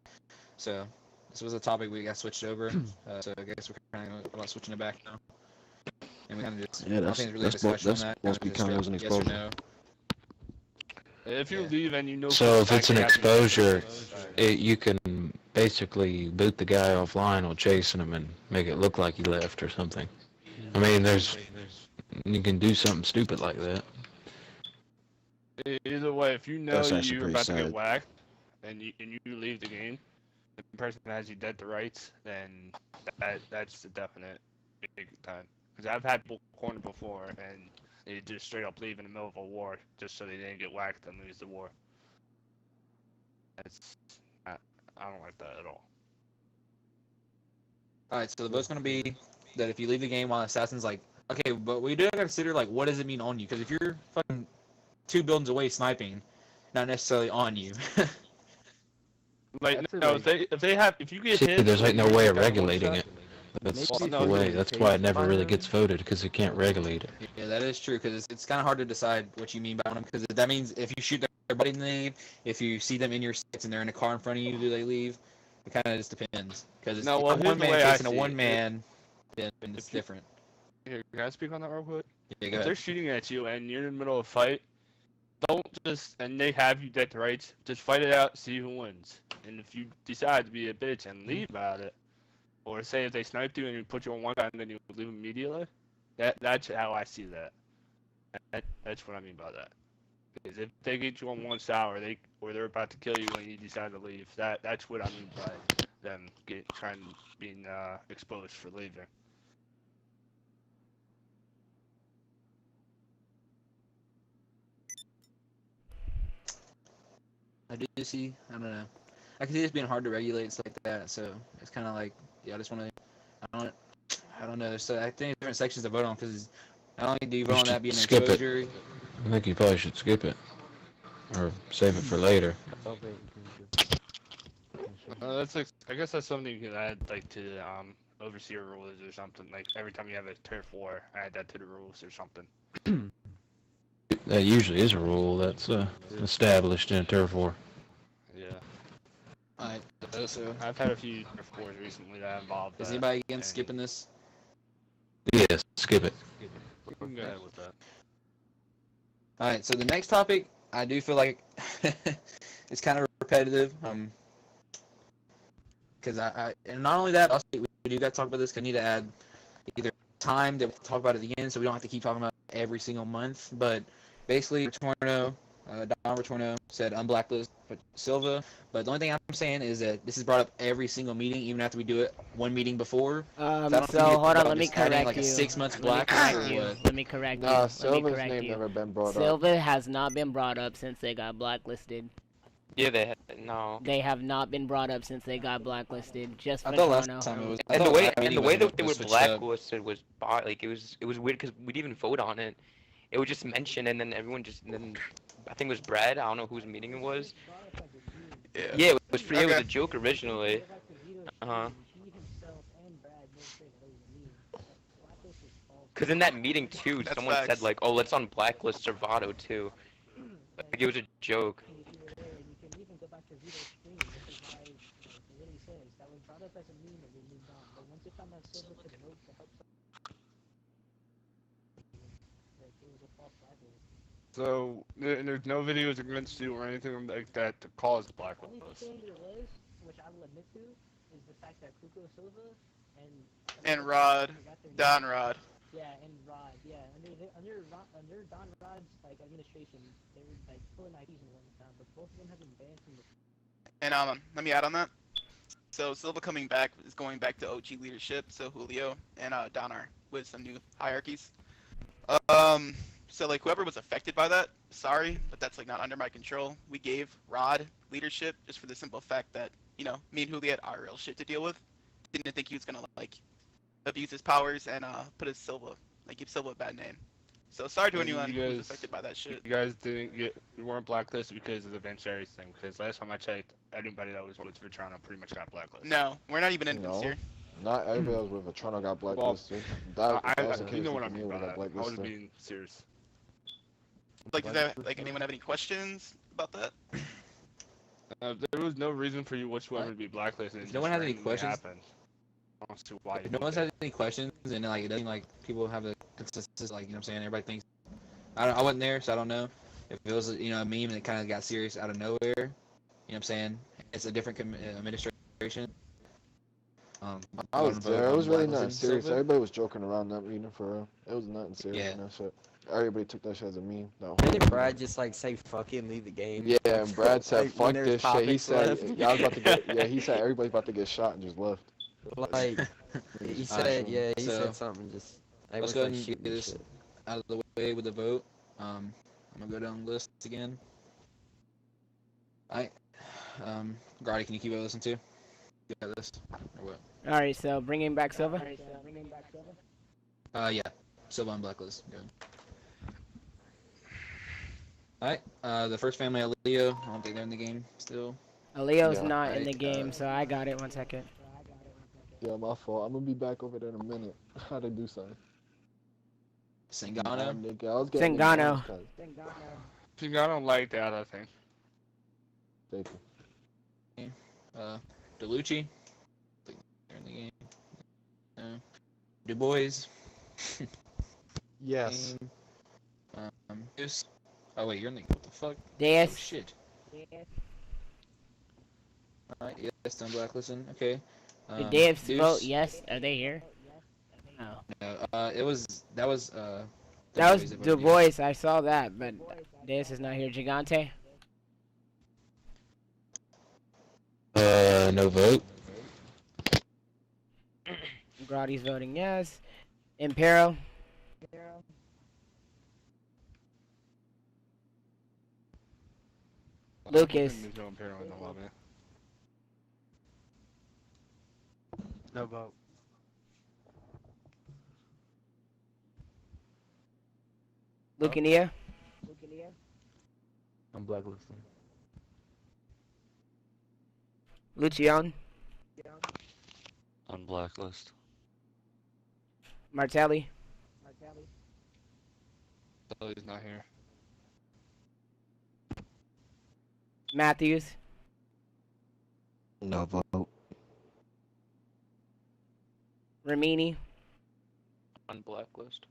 So this was a topic we got switched over. So I guess we're kind of about switching it back now. And we kind of just, yeah, that's supposed to be kind of as an exposure. No. If you leave and you know. So if it's an exposure, you can basically boot the guy offline while chasing him and make it look like he left or something. I mean, you can do something stupid like that. Either way, if you know That's you're about to sad. get whacked and you leave the game, the person has you dead to rights, then that's a definite big time. Because I've had people cornered before and they just straight up leave in the middle of a war just so they didn't get whacked and lose the war. I don't like that at all. Alright, so the vote's gonna be that if you leave the game while Assassin's like, okay, but we do have to consider like what does it mean on you? Because if you're fucking 2 buildings away sniping, not necessarily on you. Like no, if you get See, hit, there's like no way of regulating it. That's Maybe the way. That's why it never really gets voted, because it can't regulate it. Yeah, that is true, because it's kind of hard to decide what you mean by them, because that means if you shoot everybody, they leave. If you see them in your sights and they're in a car in front of you, do they leave? It kind of just depends. Because it's a one-man case and a one-man, then it's different. Here, can I speak on that real quick? Yeah, go If ahead. they're shooting at you and you're in the middle of a fight, don't just, and they have you dead to rights, just fight it out, see who wins. And if you decide to be a bitch and leave about it, or say if they sniped you and you put you on one guy and then you leave immediately, that's how I see that. That's what I mean by that. Because if they get you on one side or they're about to kill you and you decide to leave, that's what I mean by them being exposed for leaving. I do see, I don't know. I can see this being hard to regulate and stuff like that, so it's kind of like, yeah, I just want to, I don't know. So I think there's different sections to vote on, because not only do you vote on that being an Skip exposure. it. I think you probably should skip it. Or save it for later. That's like, I guess that's something you can add like to overseer rules or something. Like every time you have a turf war, add that to the rules or something. That usually is a rule that's established in a turf war. Yeah. Alright, so I've had a few turf wars recently that involved. Is anybody against skipping this? Yes, skip it. We can go ahead with that. Alright, so the next topic, I do feel like it's kind of repetitive. Because and not only that, also we do got to talk about this. 'Cause I need to add either time that we talk about it again, so we don't have to keep talking about it every single month. But basically, Retorno, Don Retorno said unblacklist Silva. But the only thing I'm saying is that this is brought up every single meeting, even after we do it one meeting before. So hold on, let me correct like you. a 6 months Let me correct you. Silva's name never been brought up. Silva has not been brought up since they got blacklisted. Yeah, no. They have not been brought up since they got blacklisted. Just I thought last Vito. time it was. And the way that they were blacklisted was like it was weird because we didn't even vote on it. It was just mentioned, and then everyone I think it was Brad. I don't know whose meeting it was. Yeah, it was it was a joke originally. Because in that meeting too, someone said like, "Oh, let's unblacklist Servato too." Like it was a joke. So there's no videos against you or anything like that to cause blacklist. The only thing there was, which I will admit to, is the fact that Cuco Silva and Rod, Don Rod. Yeah, and Rod. Yeah, under Don Rod's like administration, they were like pulling IPs and whatnot, but both of them have been banned from the. And let me add on that. So Silva coming back is going back to OG leadership. So Julio and Don are with some new hierarchies. So like whoever was affected by that, sorry, but that's like not under my control. We gave Rod leadership just for the simple fact that, you know, me and Julio had our real shit to deal with. Didn't think he was gonna like abuse his powers and give Silva a bad name. So sorry to anyone who was affected by that shit. You guys you weren't blacklisted because of the Vinceris thing. Because last time I checked, anybody that was with Vitrano pretty much got blacklisted. No, we're not even in this year. Not everybody else with a Toronto got Well, blacklisted. That was the you case know what I with me mean when by I got that. I was blacklisted. being serious. Like, does that, like, anyone have any questions about that? There was no reason for you whatsoever to be blacklisted. If no one has any questions, happened. I don't see why. if no one's had any questions, and like it doesn't like people have the consensus, like you know what I'm saying, everybody thinks. I wasn't there, so I don't know if it was a meme and it kind of got serious out of nowhere. You know what I'm saying? It's a different administration. I was there. It was really not serious. Everybody was joking around that meeting for real. It was nothing serious. Yeah. That shit. Everybody took that shit as a meme. Didn't Brad just like say fuck it and leave the game? Yeah, and Brad said Like, fuck when there's this shit. He topics said left? y'all was about to get. Yeah, he said everybody's about to get shot and just left. Like he said, yeah, he So, said something. Just let's everyone's go like ahead and shooting get and this shit. out of the way with the vote. I'm gonna go down the list again. Alright. Grotti, can you keep it listening to? You got this? Or what? Alright, so bringing back Silva. Yeah. Silva on blacklist. Good. Alright. The first family, Leo. I don't think they're in the game still. Leo's Yeah, not in the game, so I got it. 1 second. Yeah, my fault. I'm gonna be back over there in a minute. How to do something. Singano. Nigga, I was getting Singano. Singano like that, I think. Thank you. DeLucci. They're in the game. No. Du Bois. Yes. Deuce. Oh wait, you're in the. What the fuck? Deus. Oh shit. Alright, yes, I'm blacklisting. Okay. Did Deus Deuce. vote yes? Are they here? No. No, that was That was that Du voted Bois. yes. I saw that, but Deus is not here. Gigante. No vote. Grotti's voting yes. Impero. Lucas. There's no Imperial in the lobby. No vote. Lucania. I'm blacklisting. Lucian. On blacklist. Martelli. Oh, he's not here. Matthews. No vote. Ramini. On blacklist.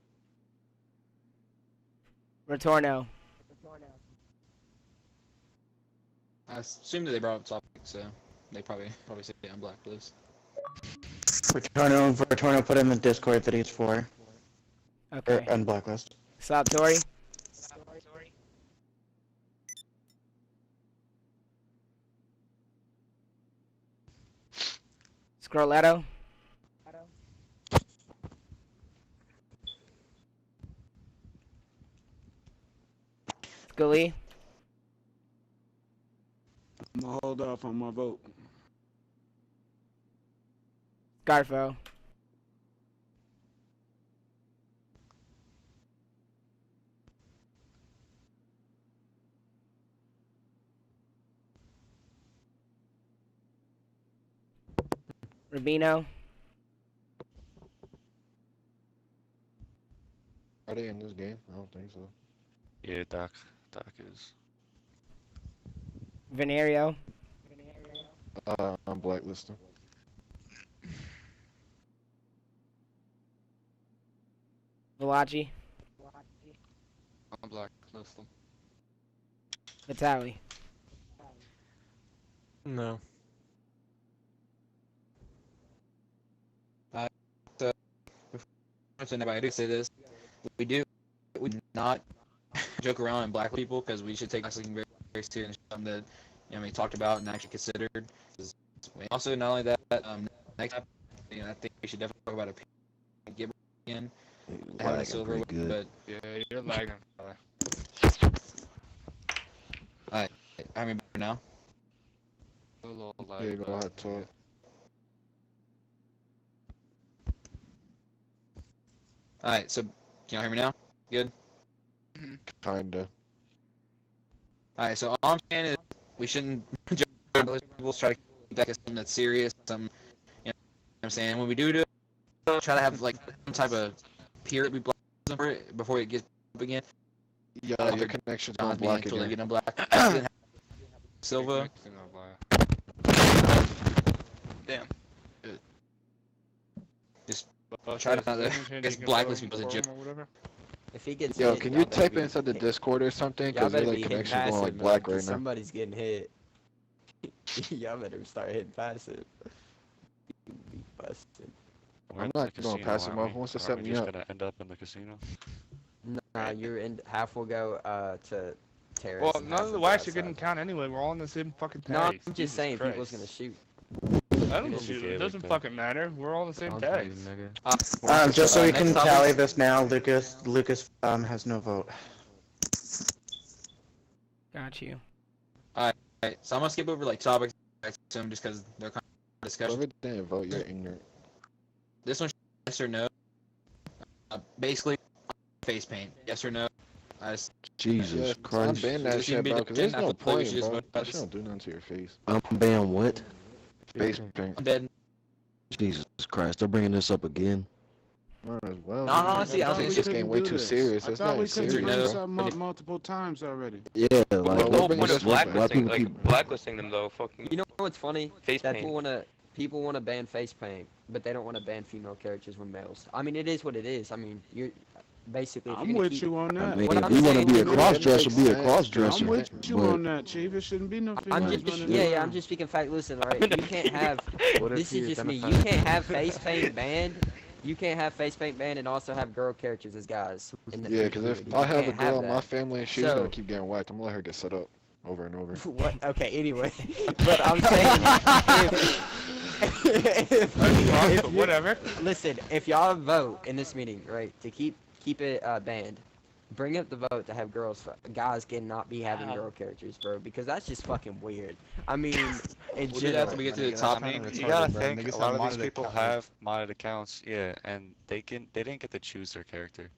Retorno. I assume that they brought up topic, so they probably say on blacklist. Retorno put in the Discord that he's for. Okay. And blacklist. Saltori. Scroletto. Scully. I'm gonna hold off on my vote. Scarfo. Rubino. Are they in this game? I don't think so. Yeah, Doc is. Venerio. I'm blacklisting. Valachi. I'm blacklisting. Vitali. No. So I do say this, we do not joke around and black people because we should take blacklisting very, very seriously. Something that we talked about and actually considered. Also, not only that, next time, I think we should definitely talk about a give again. Having a silver, but yeah, you're lagging. Alright, I remember now. A little Yeah, lag, go ahead, talk. Alright, so can y'all hear me now? Good? Kinda. Alright, so all I'm saying is we shouldn't joke around. People try to keep that as something that's serious, something I'm saying when we do it, try to have like some type of period we block for it before it gets up again. Yeah, your connection's going black again. Getting black. Silva. Damn. Just try to not get blacklist people to joke. If he gets Yo, hit, can y'all you better type be inside the hit. Discord or something? Y'all Because their better like be hitting connection's going like passive, black man, right 'cause now. somebody's getting hit. Y'all better start hitting passive. You be busted. I'm not doing passive mode. Who wants to set me up? Gonna end up in the casino. Nah, you're in. Half will go to terrace. Well, and none half of the will go wax are outside. getting count anyway. We're all in the same fucking No, tag. I'm just Jesus saying Christ. people's gonna shoot. I don't shoot. It doesn't fucking matter. We're all in the same tags. Just so we can next topic. tally this now, Lucas has no vote. Got you. Alright, so I'm gonna skip over like topics soon just because they're kind of discussion. Whoever didn't vote, you're ignorant. This one, yes or no? Basically, face paint, yes or no? Jesus I'm Christ. banning that This shit, shouldn't be bro, because there's discussion. I no feel like we point, should just bro. vote about That shit this. don't do nothing to your face. I'm ban what? Face paint. I'm dead. Jesus Christ, they're bringing this up again. Might as well. No, honestly, I think it's it's just getting way too serious. I It's thought not we couldn't serious, bring this bro. up multiple times already. Yeah, like The whole we're point bringing of this up, bro. blacklisting, like blacklisting them though, fucking You know what's funny? face That paint. people wanna ban face paint, but they don't want to ban female characters when males. I mean, it is what it is. I mean, you're basically. If I'm you're gonna with keep, you on that. I mean, What if I'm you want to saying be a is- cross-dresser, be a I'm cross-dresser. with you but- on that, Chief. It shouldn't be no female. I'm just I'm just speaking fact. Listen, all right, you can't have. This is just me. You can't have face paint banned. You can't have face paint banned and also have girl characters as guys. Yeah, because if You I have a can't girl in my that. family and she's So- gonna keep getting whacked, I'm gonna let her get set up over and over. What? Okay. Anyway, but I'm saying. if Whatever. Listen, if y'all vote in this meeting, right, to keep it banned, bring up the vote to have guys cannot be having girl characters, bro, because that's just fucking weird. I mean, in We'll do that after we get to the top. I mean, retarded, you gotta bro. think Niggas a lot have of these modded people accounts. have modded accounts, yeah, and they didn't get to choose their character.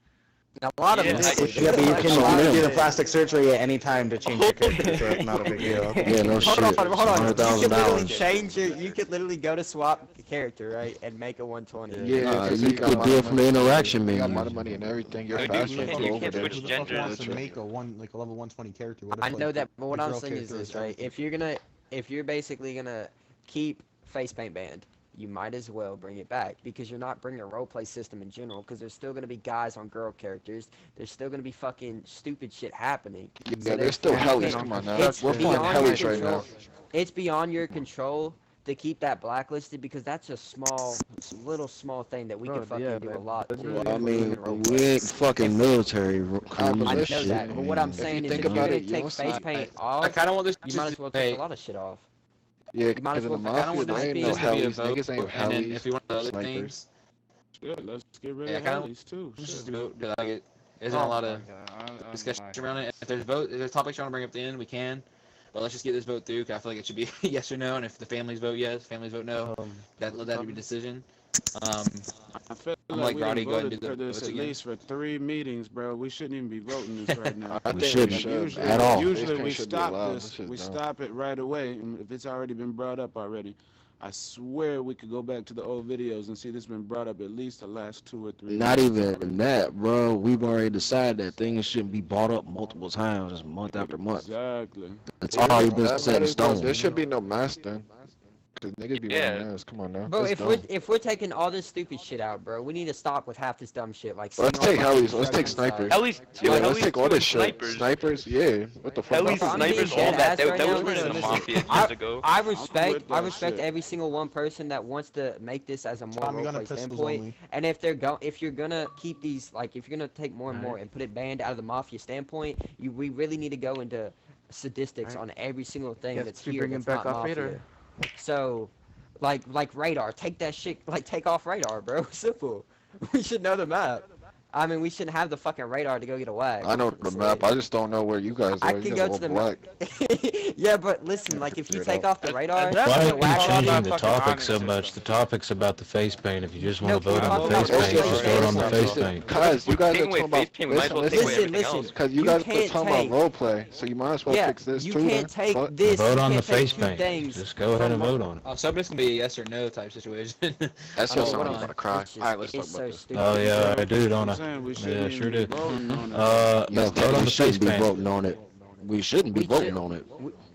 A lot of Yeah, them. Yeah, but you Like, can a lot of do the them- plastic surgery at any time to change your character, so it's not a big deal. Yeah, no shit. Hold on. You could literally $100,000. change it. You could literally go to swap the character, right, and make a 120. Yeah, Nah, because you you got could a lot do of it from the money. interaction You got a menu. lot of money and everything. Your Dude, fast you ones can't- go you over can't there. switch Who the fuck genders. wants to make a level 120 character? What if, I know that, but what the I'm girl saying is character this, right? everything? If you're basically gonna keep face paint banned, you might as well bring it back because you're not bringing a roleplay system in general. Because there's still gonna be guys on girl characters. There's still gonna be fucking stupid shit happening. Yeah, there's still hellies. Come on now. It's We're playing beyond your hellies right now. control. It's beyond your control to keep that blacklisted because that's a little small thing that we can fucking do a lot. Well, I mean, we ain't fucking military. I know listen, that, but what I'm saying is, think if you're about gonna it, you take don't face see- paint I off, kind of want this you might as well take a lot of shit off. Yeah, You might because as in the well- I kind of mafia, want there this ain't to no be a hellies. vote, Niggas ain't and then hellies. if you want the other snipers. things, Good, let's get rid yeah, of kind of. Hellies too. Let's just Shit. do it. 'Cause, like, it isn't a lot of discussion around it. If there's topics you want to bring up at the end, we can. But let's just get this vote through. 'Cause I feel like it should be yes or no. And if the families vote yes, families vote no. Let that be a decision. I feel I'm like like we Roddy, done go ahead and voted do for the this votes at again. least for 3 meetings, bro. We shouldn't even be voting this right now. I We think shouldn't we should Usually, at all. usually Face we paint should be stop allowed. this. This shit's We dumb. stop it right away, and if it's already been brought up already, I swear we could go back to the old videos and see this been brought up at least the last 2 or 3. Not meetings even already. that, bro. We've already decided that things shouldn't be brought up multiple times, just month after month. Exactly. It's already been That set in matters, bro. stone. There should be no mask then. Because niggas be Yeah. running ass. Come on now. Bro, That's if dumb. we're taking all this stupid shit out, bro, we need to stop with half this dumb shit. Like, Let's seeing take all hellies. fucking Let's take construction snipers. Hellies, Yeah, hellies let's take all too, this shit. snipers. Snipers, yeah. What the fuck? Hellies, Bro, I'm being snipers, all dead that. ass That right was now. written in the Listen, Mafia years I ago. with that respect shit. every single one person that wants to make this as a more Tommy gun and roleplay pistols standpoint. only. And if you're gonna keep these, like, if you're gonna take more and more and put it banned out of the Mafia standpoint, we really need to go into statistics on every single thing Guess that's we here bring him that's back not off Mafia. radar. So, like radar, take that shit, like take off radar, bro. Simple. We should know the map. I mean, we shouldn't have the fucking radar to go get a whack. I know the map. I just don't know where you guys are. I can go to the map. Yeah, but listen, like if you take off the radar, Why are you whack changing the topic so much? The topic's about the face paint. If you just want to vote on the face paint, just vote on the face paint. Guys, you guys are talking about listen. Because you guys are talking about roleplay, so you might as well fix this too. You can't take this. Vote on the face paint. Just go ahead and vote on it. Oh, so this can be a yes or no type situation. That's just something I'm gonna cry. Alright, let's talk about this. Oh yeah, I do, don't I? Yeah, sure do. Vote on the face paint. Voting on it. We shouldn't be voting on it.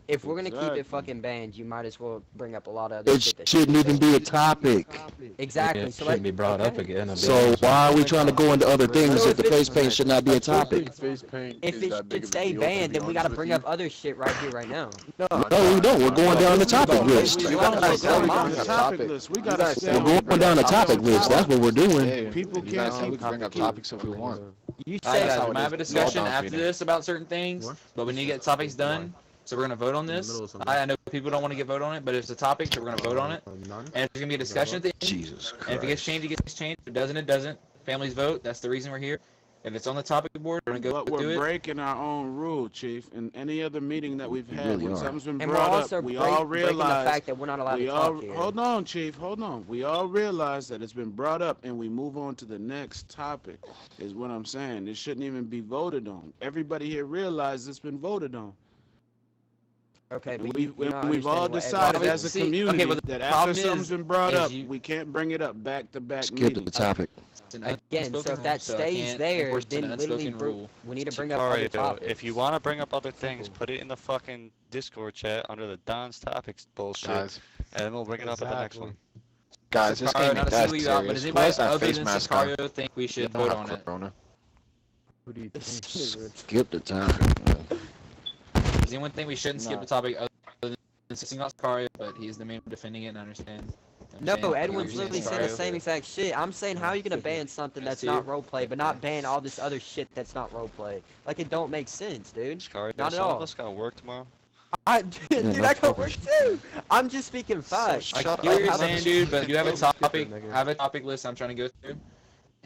If we're gonna keep it fucking banned, you might as well bring up a lot of other shit. It shouldn't even be a topic. Exactly. It shouldn't be brought up again. So why are we trying to go into other things if the face paint should not be a topic? If it should stay banned, then we gotta bring up other shit right here, right now. No, we don't. We're going down the topic list. We gotta stay on the topic list. We're going down the topic list. That's what we're doing. People can't we can bring up topics if we want. You said we might have a discussion after this about certain things, but we need to get topics done. So we're gonna vote on this. I know people don't want to get vote on it, but it's a topic, so we're gonna vote on it. And there's gonna be a discussion at the end. Jesus Christ. And if it gets changed, it gets changed. If it doesn't, it doesn't. Families vote. That's the reason we're here. If it's on the topic board, we're gonna go but do we're it. breaking our own rule, Chief. In any other meeting that we've had, really when are. something's been And we're brought also up, we all breaking the realize fact that we're not allowed to talk here. Hold on, Chief. Hold on. We all realize that it's been brought up, and we move on to the next topic. Is what I'm saying. It shouldn't even be voted on. Everybody here realizes it's been voted on. Okay, but we've all decided as a community that after something's been brought up, we can't bring it up back-to-back Skip meetings. the topic. Again, so if that stays there, then literally we need to bring up other topics. If you want to bring up other things, put it in the fucking Discord chat under the Don's Topics bullshit, and then we'll bring it up at the next one. Guys, this game ain't that serious. But does anybody that other face than mask on? Sicario think we should vote on it? Who do you think? Skip the topic. Does anyone think we shouldn't skip the topic other than single Sicario, but he's the main one defending it and I understand? No, Edwin's literally saying the same exact shit. I'm saying, how are you gonna ban something that's not roleplay, but not ban all this other shit that's not roleplay? Like, it don't make sense, dude. Sicario, Not at some all. of us gotta work tomorrow. Dude, I got work too. I'm just speaking facts. I hear what you're saying, dude, but you have a topic. I have a topic list I'm trying to go through.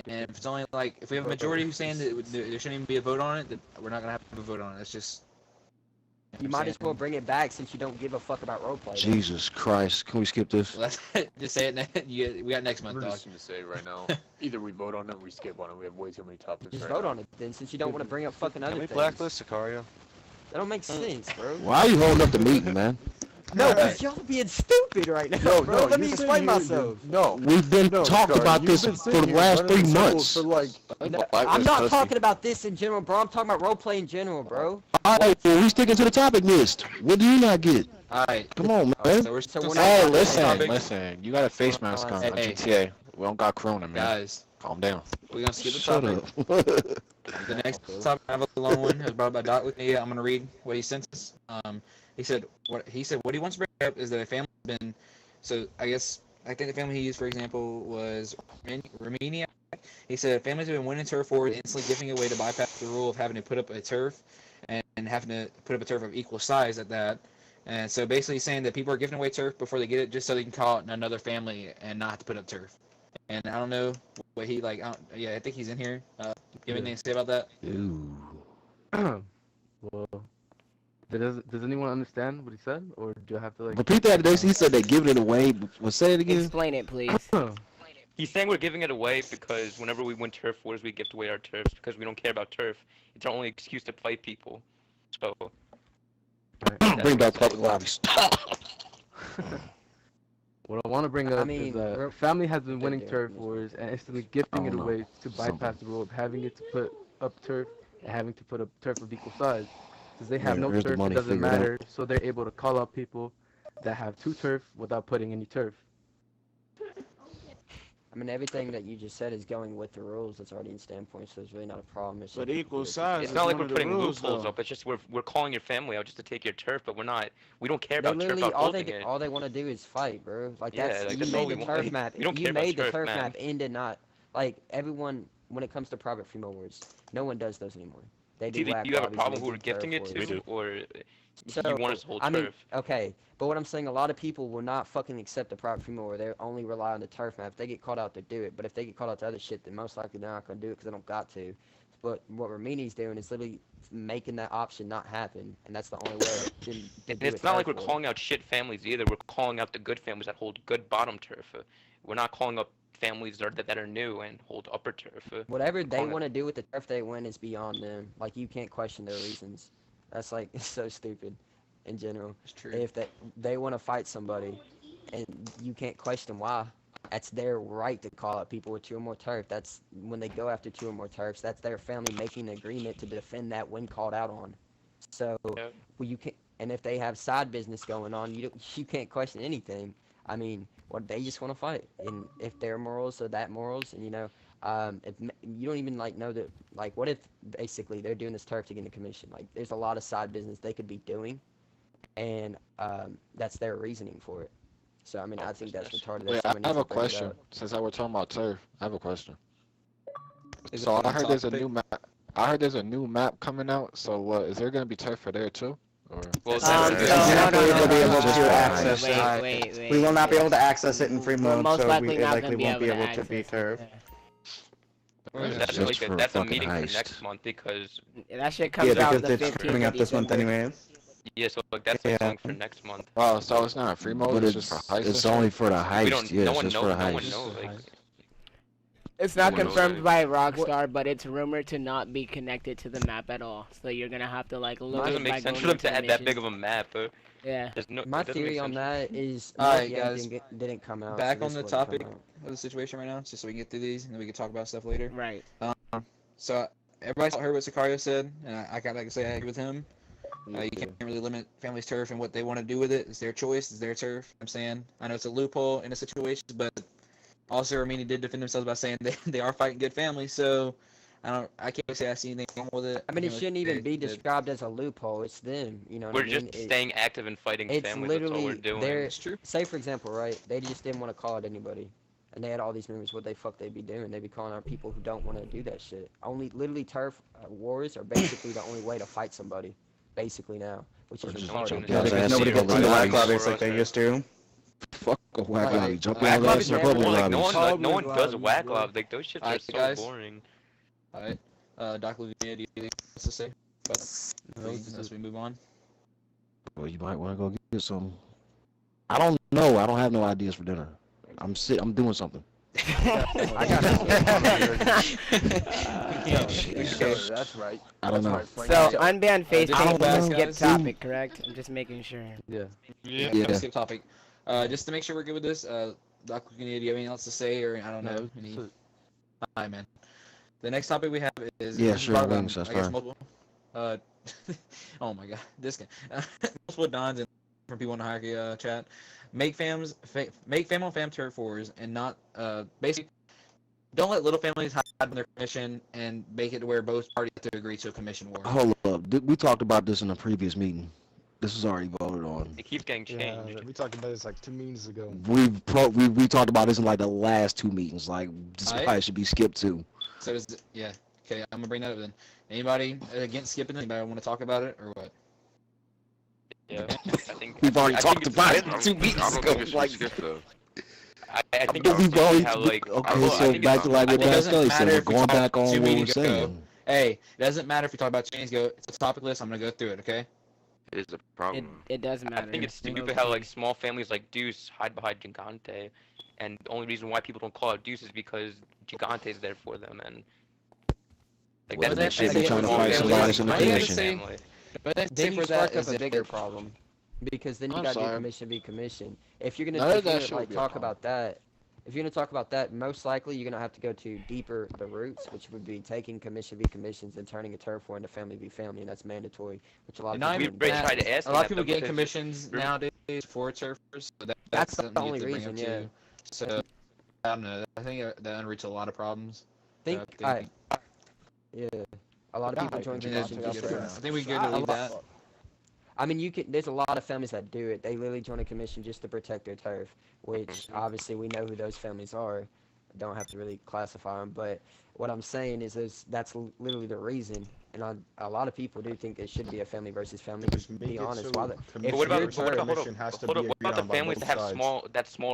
And if it's only like, if we have a majority who's saying that there shouldn't even be a vote on it, then we're not gonna have a vote on it. That's just. You might as well bring it back since you don't give a fuck about roleplay. Jesus Christ. Can we skip this? Just say it. We got next month, I'm dog. just gonna say right now, either we vote on it or we skip on it. We have way too many topics. Just right vote now. on it then, since you don't want to bring up fucking other Can we things. blacklist Sicario? That don't make sense, bro. Why are you holding up the meeting, man? No, because y'all being stupid right now, bro. Let me explain myself. We've been talking about this for the last 3 months. I'm not talking about this in general, bro. I'm talking about roleplay in general, bro. Alright, well, we sticking to the topic list. What do you not get? Alright. Come on, man. So we're still Hey, listen. You got a face mask on GTA. We don't got Corona, man. Guys. Calm down. We're gonna skip the Shut topic. up. The next topic, I have a long one. It was brought up by Doc with me. I'm gonna read what he sent us. He said what he wants to bring up is that a family has been. So I think the family he used, for example, was Romania. He said families have been winning turf wars, instantly giving away to bypass the rule of having to put up a turf and having to put up a turf of equal size at that. And so basically saying that people are giving away turf before they get it just so they can call it another family and not have to put up turf. And I don't know what he like. I think he's in here. You have anything to say about that? Well, does anyone understand what he said, or do I have to like? Repeat that, Daisy. He said they're giving it away. Well, say it again. Explain it, please. He's saying we're giving it away because whenever we win turf wars, we gift away our turfs because we don't care about turf. It's our only excuse to fight people. So. Bring back public lobbies. What I want to bring up is that family has been winning turf wars and instantly gifting it away to bypass the rule of having it to put up turf and having to put up turf of equal size. Since they have no turf, it doesn't matter, so they're able to call out people that have 2 turf without putting any turf. I mean, everything that you just said is going with the rules that's already in standpoint, so it's really not a problem. It's But equal size. It's not like we're putting loopholes up. It's just we're calling your family out just to take your turf, but we're not. We don't care about turf out it. All they want to do is fight, bro. Like yeah, that's like, you made the turf map. We don't care You made the about turf man. map and did not. Like everyone, when it comes to private female wars, no one does those anymore. They do. Either you have a problem who we're gifting it to, or So, you want us to hold I mean, turf. okay, but what I'm saying, a lot of people will not fucking accept the private female where they only rely on the turf map. If they get called out, they do it. But if they get called out to other shit, then most likely they're not going to do it because they don't got to. But what Ramini's doing is literally making that option not happen, and that's the only way to And do it's it not like we're turf-wise. calling out shit families either. We're calling out the good families that hold good bottom turf. We're not calling out families that are new and hold upper turf. Whatever they calling want to do with the turf they win is beyond them. Like, you can't question their reasons. That's like it's so stupid in general. It's true. If they want to fight somebody and you can't question why, that's their right to call out people with 2 or more turf. That's when they go after 2 or more turfs, that's their family making an agreement to defend that when called out on. So Yeah. well, you can, and if they have side business going on, you can't question anything. I mean, what they just want to fight, and if their morals are that morals, and if you don't even like know that, like, what if basically they're doing this turf to get a commission? Like, there's a lot of side business they could be doing, and that's their reasoning for it. So I mean, I think that's retarded. Wait, Someone I needs have to a bring it question. up. Since I were talking about turf, I have a question. Is So it I heard there's a topic? new map. I heard there's a new map coming out. So what? Is there gonna be turf for there too? Or Well, So that's- we're that's- not going to be able Just to for access Wait, it. We will not be able to access it in free We're mode, most so likely we not likely gonna be won't be able to able to access be it. turf. That's Just like for a that's a fucking meeting for heist. next month because That shit comes Yeah, out because the it's 15th coming of up this month December. anyway. yeah, so like that's Yeah. something for next month. oh, so it's not a free mode. But It's just for heist. and it's shit? only for the We heist. don't. Yeah, no it's one just knows. for the No one heist. knows. Like, It's not No one knows, confirmed like- by Rockstar, but it's rumored to not be connected to the map at all. So you're gonna have to like it load doesn't it make by sense going for them into to the add that mission. big of a map. Yeah. There's no. My it doesn't make theory on sense. that is Alright, Nokia guys. didn't come out. Back so on this the wouldn't come topic out. of the situation right now, just so we can get through these and then we can talk about stuff later. Right. So everybody heard what Sicario said, and I gotta say I agree with him. Yeah, You can't really limit families' turf and what they want to do with it. It's their choice. It's their turf. I'm saying I know it's a loophole in a situation, but also Armenia did defend themselves by saying they are fighting good families. So I can't say I see anything wrong with it. I mean, it You know, shouldn't even be they- described as a loophole. It's them. You know what We're I mean? just staying active and fighting It's families. That's all we're literally doing. they're It's true. say for example, right? They just didn't want to call out anybody, and they had all these rumors. What they fuck they'd be doing? They'd be calling out people who don't want to do that shit. Only literally turf wars are basically the only way to fight somebody, basically now, which is just don't retarded. do Yeah, because nobody gets in the whack lobbies like they used to. Fuck a whack Right. lobby. Jump Whack on lobbies the are public boring. Like, no lobbies. one, no one Public does lobbies, whack bro. lobs. Like those shits are Alright, so guys. boring. Alright. Doc Lavinia, do you think else to say about it? As we move on. Well, you might want to go get some. I don't know. I don't have no ideas for dinner. I'm doing something. I got That's right. I don't know. So unbanned face just paint go back, was skip guys. topic, correct? I'm just making sure. Yeah. Yeah. Yeah. Skip topic. Just to make sure we're good with this, Doc Lavinia, do you have anything else to say, or I don't know? Alright, man. The next topic we have is Yeah, this is sure, brought up, wings, that's I guess fine. multiple. Oh my god, this guy. Multiple dons and from people in the hierarchy chat. Make fam on fam turf wars and not basically don't let little families hide in their commission and make it to where both parties have to agree to a commission war. Hold up. We talked about this in a previous meeting. This is already voted on. It keeps getting changed. We talked about this like 2 meetings ago. We talked about this in like the last 2 meetings. Like this Alright. probably should be skipped too. So yeah. Okay, I'm gonna bring that up then. Anybody against skipping it? Anybody want to talk about it or what? Yeah, I think We've already I talked think about it's- it 2 meetings I don't ago. think it should Like, skip though. I think but it's we've already how like okay. I So think back it's- to like what It Bad doesn't Scully said. matter We're if we going talk back on 2 what we're meetings ago. saying. Hey, it doesn't matter if you talk about chains. It's a topic list. I'm gonna go through it. Okay. It is a It problem. it does I matter. think it's stupid how like small families like Deuce hide behind Gigante, and the only reason why people don't call out Deuce is because Gigante is there for them, and like Well, that's they should be trying to small fight families, somebody like, that's in the my other commission. family. But then Then you for that spark up is a if bigger it- problem, because then you I'm gotta do sorry. commission be commission. If you're gonna, None of if you're that gonna shit like would be a talk problem. about that, if you're gonna talk about that, most likely you're gonna have to go to deeper the roots, which would be taking commission be commissions and turning a turf war into family be family, and that's mandatory. Which a lot of And not people even don't do. tried to ask a lot of them people that, get though, commissions because- nowadays for surfers. So That's the something you only have to bring up reason, yeah. too. So I don't know. I think that unreaches a lot of problems. Think, yeah, a lot of people join Yeah, commission I just for. think we good to leave that. I mean, you can. There's a lot of families that do it. They literally join a commission just to protect their turf, which obviously we know who those families are. Don't have to really classify them, but what I'm saying is that's literally the reason. And a lot of people do think it should be a family versus family. Because to be honest, But what about the families that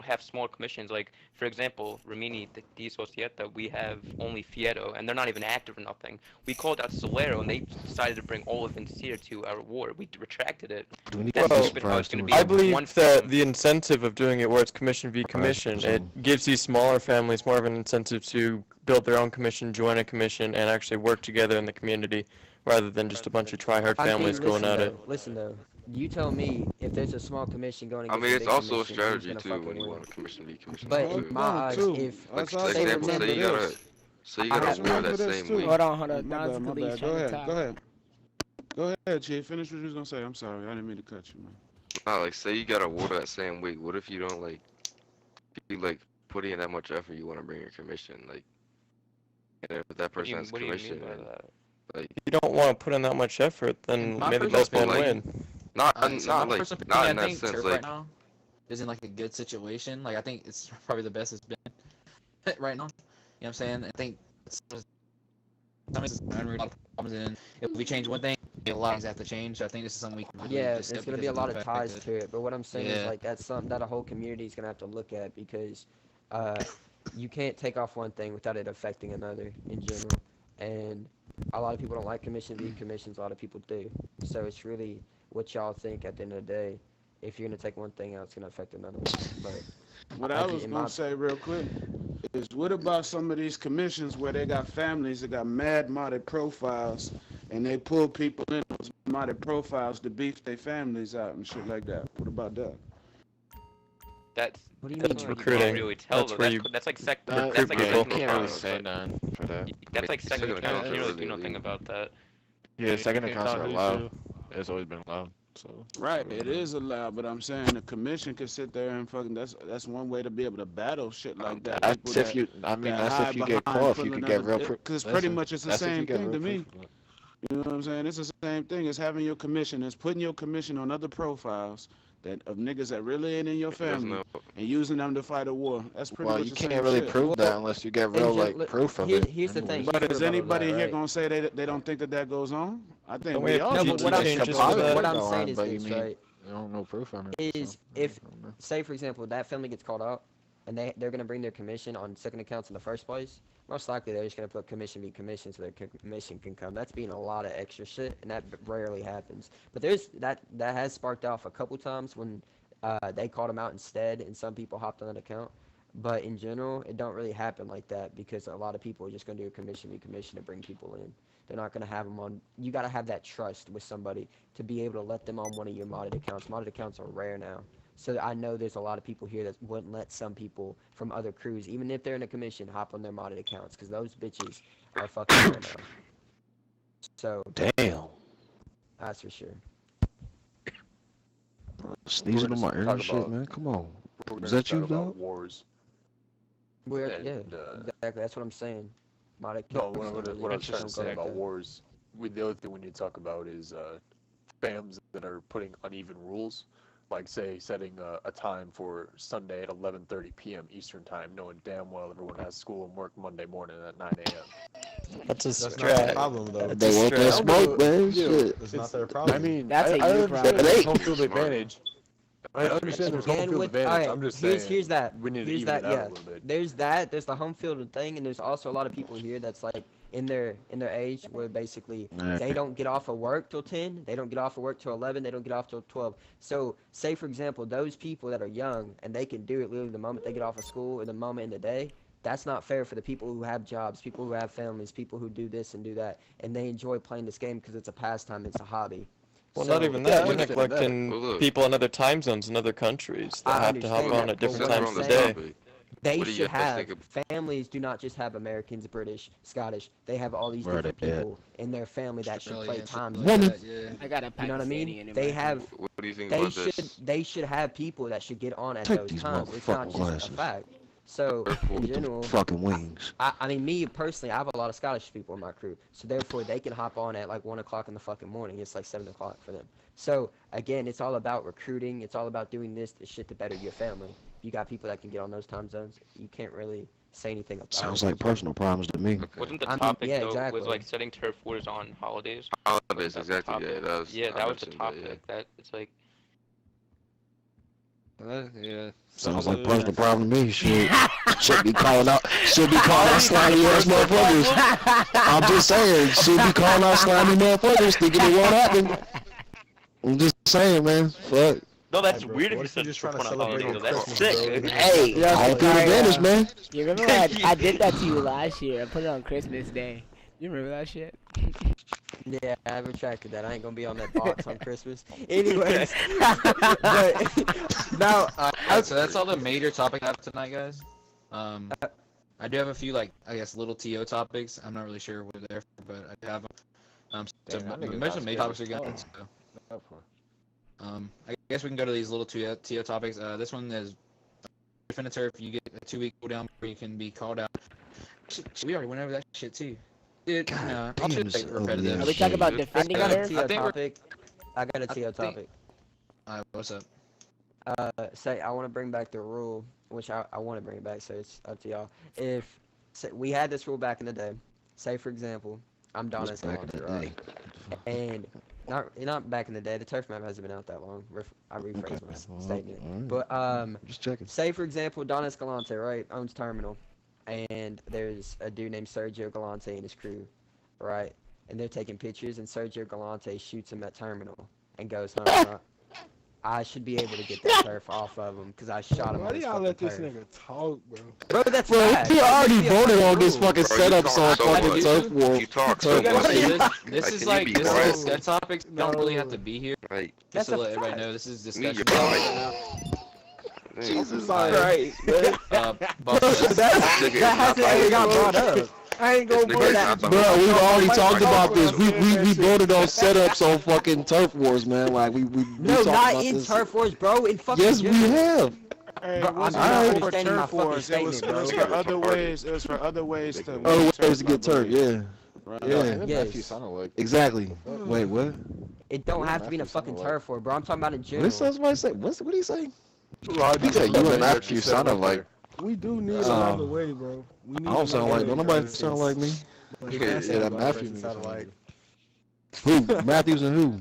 have small commissions? Like for example, Rimini Di Societa, we have only Fieto, and they're not even active or nothing. We called out Solero, and they decided to bring all of Vincere to our war. We retracted it. I believe that the incentive of doing it where it's commission v commission, it gives these smaller families more of an incentive to build their own commission, join a commission, and actually work together in the community, rather than just a bunch of try-hard families going at it. Listen though, you tell me if there's a small commission going against it's a big also a commission, who's strategy gonna too fucking when you win? want to commission v commission But too. in my eyes, if like, say for example, say you got a war that same week. Hold on. My bad. Go ahead. Go ahead, Chief. Finish what you was gonna say. I'm sorry, I didn't mean to cut you, man. Like say you got a war that same week. What if you don't like, you like put in that much effort? You want to bring your commission, like, and if that person has commission, like you don't want to put in that much effort, then maybe the best man win. Not my like personal not opinion, in I that think sense. Turf Like right now is in like a good situation. Like I think it's probably the best it's been right now. You know what I'm saying? I think there's a lot of problems in. If we change one thing, a lot of things have to change. So I think this is something we can really Yeah, just there's step gonna be a because lot the of fact ties that- to it. But what I'm saying is Yeah. like that's something that a whole community is gonna have to look at because you can't take off one thing without it affecting another in general. And a lot of people don't like commission v commissions. A lot of people do. So it's really what y'all think at the end of the day. If you're gonna take one thing out, it's gonna affect another one. But What I was in gonna my- say real quick is, what about some of these commissions where they got families that got mad modded profiles, and they pull people in those modded profiles to beef their families out and shit like that? What about that? That's That's you recruiting. can't really tell That's though. where That's like recruit that's like people. second Can't really accounts, say but- none for that. That's like second second accounts. accounts You can't are really do really nothing about that. Yeah, second can't accounts tell are who's allowed. who. It's always been allowed. So Right, it is allowed, but I'm saying the commission could sit there and fucking. That's one way to be able to battle shit like that. that's People if that- you. I mean, that that's hide if you get behind caught. You pulling could get other- real. Because pretty much it's the That's if you same get thing to real me. proof. You know what I'm saying? It's the same thing as having your commission. It's putting your commission on other profiles that of niggas that really ain't in your family and using them to fight a war. That's pretty Well, much you the same can't really shit. prove that unless you get real like proof of it. Here's the thing. But is anybody here right? gonna say they don't think that goes on? I think Don't we we all have No, do. but what I'm, changes what, for that? what I'm saying is but you this, mean right? I don't know proof on it. Is if, say for example, that family gets called out and they're going to bring their commission on second accounts in the first place, most likely they're just going to put commission v commission so their commission can come. That's being a lot of extra shit, and that rarely happens. But there's that has sparked off a couple times when they called them out instead, and some people hopped on that account. But in general, it don't really happen like that because a lot of people are just going to do a commission v commission to bring people in. They're not going to have them on. You got to have that trust with somebody to be able to let them on one of your modded accounts. Modded accounts are rare now. So I know there's a lot of people here that wouldn't let some people from other crews, even if they're in a commission, hop on their modded accounts because those bitches are fucking rare now. So Damn. that's for sure. Sneezing on my ear and shit, man. Come on. Is that you, dog? Wars. We're, And, yeah, exactly. That's what I'm saying. Modded No, accounts. what I was trying to say Don't go about like that. wars, the other thing we need to talk about is fams that are putting uneven rules. Like, say, setting a time for Sunday at 11:30 p.m. Eastern time, knowing damn well everyone has school and work Monday morning at 9 a.m. That's a That's not strat. their problem, though. They want that smoke, man. Shit. It's not their problem. I mean, That's a I you understand problem. there's home field advantage. I understand there's home And field with, advantage. alright, I'm just saying. here's that. We need to Here's even that, it out yeah. a little bit. There's that. There's the home field thing, and there's also a lot of people here that's like in their age where basically they don't get off of work till 10. They don't get off of work till 11. They don't get off till 12. So say for example, those people that are young and they can do it literally the moment they get off of school or the moment in the day. That's not fair for the people who have jobs, people who have families, people who do this and do that, and they enjoy playing this game because it's a pastime, it's a hobby. Well, So- not even that. You're Yeah, neglecting people in other time zones in other countries that I have to hop understand on that, at but different what I'm times of the saying- day. They What do you should guys have think families. Do not just have Americans, British, Scottish. They have all these Right, different yeah. people in their family that should play times. Woman. Like that. Yeah. I got a You know what I Pakistani mean? in They my have. What do you think They about should. this? They should have people that should get on at Take those these times. It's not motherfucking just glasses. a fact. So in general, Fucking wings. I mean, me personally, I have a lot of Scottish people in my crew, so therefore they can hop on at like 1 o'clock in the fucking morning. It's like 7 o'clock for them. So again, it's all about recruiting. It's all about doing this shit to better your family. You got people that can get on those time zones. You can't really say anything about Sounds it. like personal problems to me. Wasn't the I mean, topic yeah, though exactly. was like setting turf wars on holidays? Holidays, exactly. Yeah, that was. Yeah, I that was the mentioned that, topic. That it's like. Yeah. Sounds like personal problem to me. Should be calling out slimy ass motherfuckers. I'm just saying, should be calling out slimy motherfuckers thinking it won't happen. I'm just saying, man. Fuck. No, that's bro, weird if what you if you're said just trying to on celebrate holiday. with That's Christmas, sick. bro? Hey, all through the advantage, man. You remember I did that to you last year? I put it on Christmas Day. You remember that shit? Yeah, I retracted that. I ain't gonna be on that box on Christmas. Anyways, but now, so that's all the major topic I have tonight, guys. I do have a few, like, I guess, little TO topics. I'm not really sure what they're for, but I do have them. So most of the major topics are going. I guess we can go to these little TO topics. This one is defend a turf. You get a 2-week cooldown where you can be called out. We already went over that shit too. Dude, no, I'll shoot like repetitive. Are we talking about defending turf? I got a TO topic. What's up? Say I want to bring back the rule, which I want to bring it back, so it's up to y'all. If we had this rule back in the day, say for example, I'm Donna Savonte, right? And not back in the day. The turf map hasn't been out that long. I rephrased my statement. Right. But just checking. Say for example, Don Escalante, right, owns Terminal, and there's a dude named Sergio Galante and his crew, right? And they're taking pictures, and Sergio Galante shoots him at Terminal and goes home. Right? I should be able to get that turf off of him because I shot him. Why do y'all let this nigga talk, bro? Bro, that's he already voted on this fucking setup on fucking turf war. You talk so much. This is like that topics don't really have to be here. Right. Just to let everybody know, this is discussion. Jesus Christ, man. That hasn't even got brought up. I ain't gonna put that. Bro, we've already talked about this. We voted on setups on fucking turf wars, man. Like we No, talked not about in this. turf wars, bro. In fucking. Yes, we have. Hey, Bro, it wasn't I'm for understanding my turf wars. fucking It was statement, for bro. other ways. It was for other ways to. Other ways to get turf, yeah. Right. Yeah. Yes. Exactly. Wait, what? It don't have to be in a fucking turf war, bro. I'm talking about in general. What does somebody say? What did he say? He said you and Matthew sounded like. We do need another way, bro. We need I don't sound like. Don't nobody sound like me. Yeah, that Matthew sounded like. Who? Matthews and who?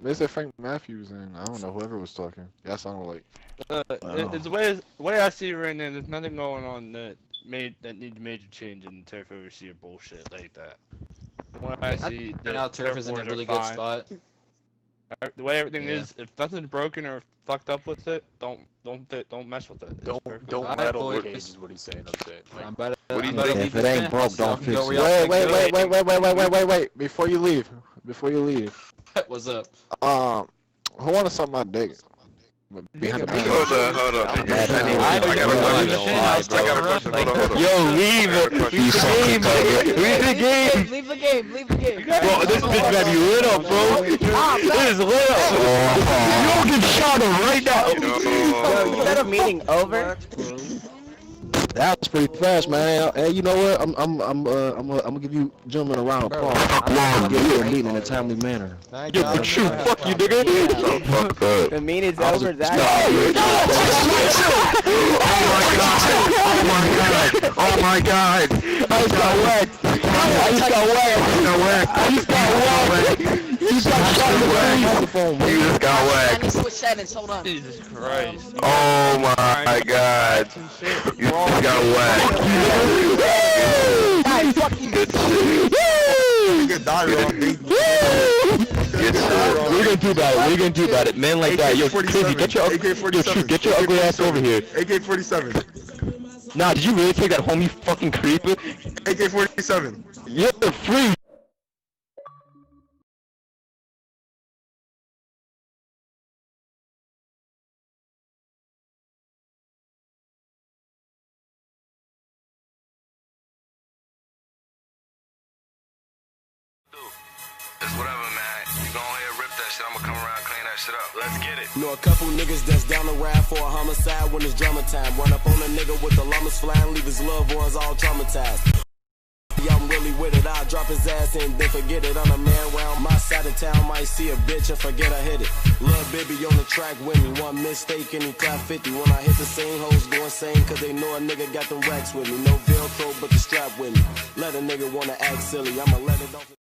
Mr. Frank Matthews and I don't know whoever was talking. Yeah, I sounded like. It's the way I see it right now. There's nothing going on that needs major change in turf overseer bullshit like that. When I see now turf is in a really good spot. The way everything is, if nothing's broken or fucked up with it, don't mess with it. Don't meddle with it is what he's saying. I'm saying. Like, If it ain't broke, don't fix it. Wait. Before you leave. What's up? Who wanna suck my dick? Behind the back. Hold up. I got a question. Hold on. Yo, leave the game. Leave the game. Bro, this bitch got you lit up, bro. This is lit up. You don't get shot up right now. Yo, you got a meeting over? That was pretty fast, man. Hey, you know what? I'm gonna give you gentlemen a round of applause. I'm gonna give you a meeting in a timely manner. Yo, but you, fuck you, nigga. The meeting's over. Oh my god. I just got whacked. You just got shot in the face. You just got whacked. Let me switch settings. Hold on. Jesus Christ. Oh my god. You just got whacked. Good shit. Good dialogue, baby. Good shit. What are you gonna do about it? Men like that. Yo, Crazy, get your ugly ass over here. AK-47. Nah, did you really take that home, you fucking creep? AK-47. You're free. It's whatever, man. You go ahead, rip that shit. I'ma come around, clean that shit up. Let's get it. Know a couple niggas that's down the ride for a homicide when it's drama time. Run up on a nigga with the llamas flying, leave his loved ones all traumatized. Yeah, I'm really with it, I'll drop his ass and then forget it. On a man round my side of town, might see a bitch and forget I hit it. Lil' baby on the track with me, one mistake and he clap 50. When I hit the same hoes go insane, cause they know a nigga got them racks with me. No Velcro, but the strap with me. Let a nigga wanna act silly, I'ma let it off.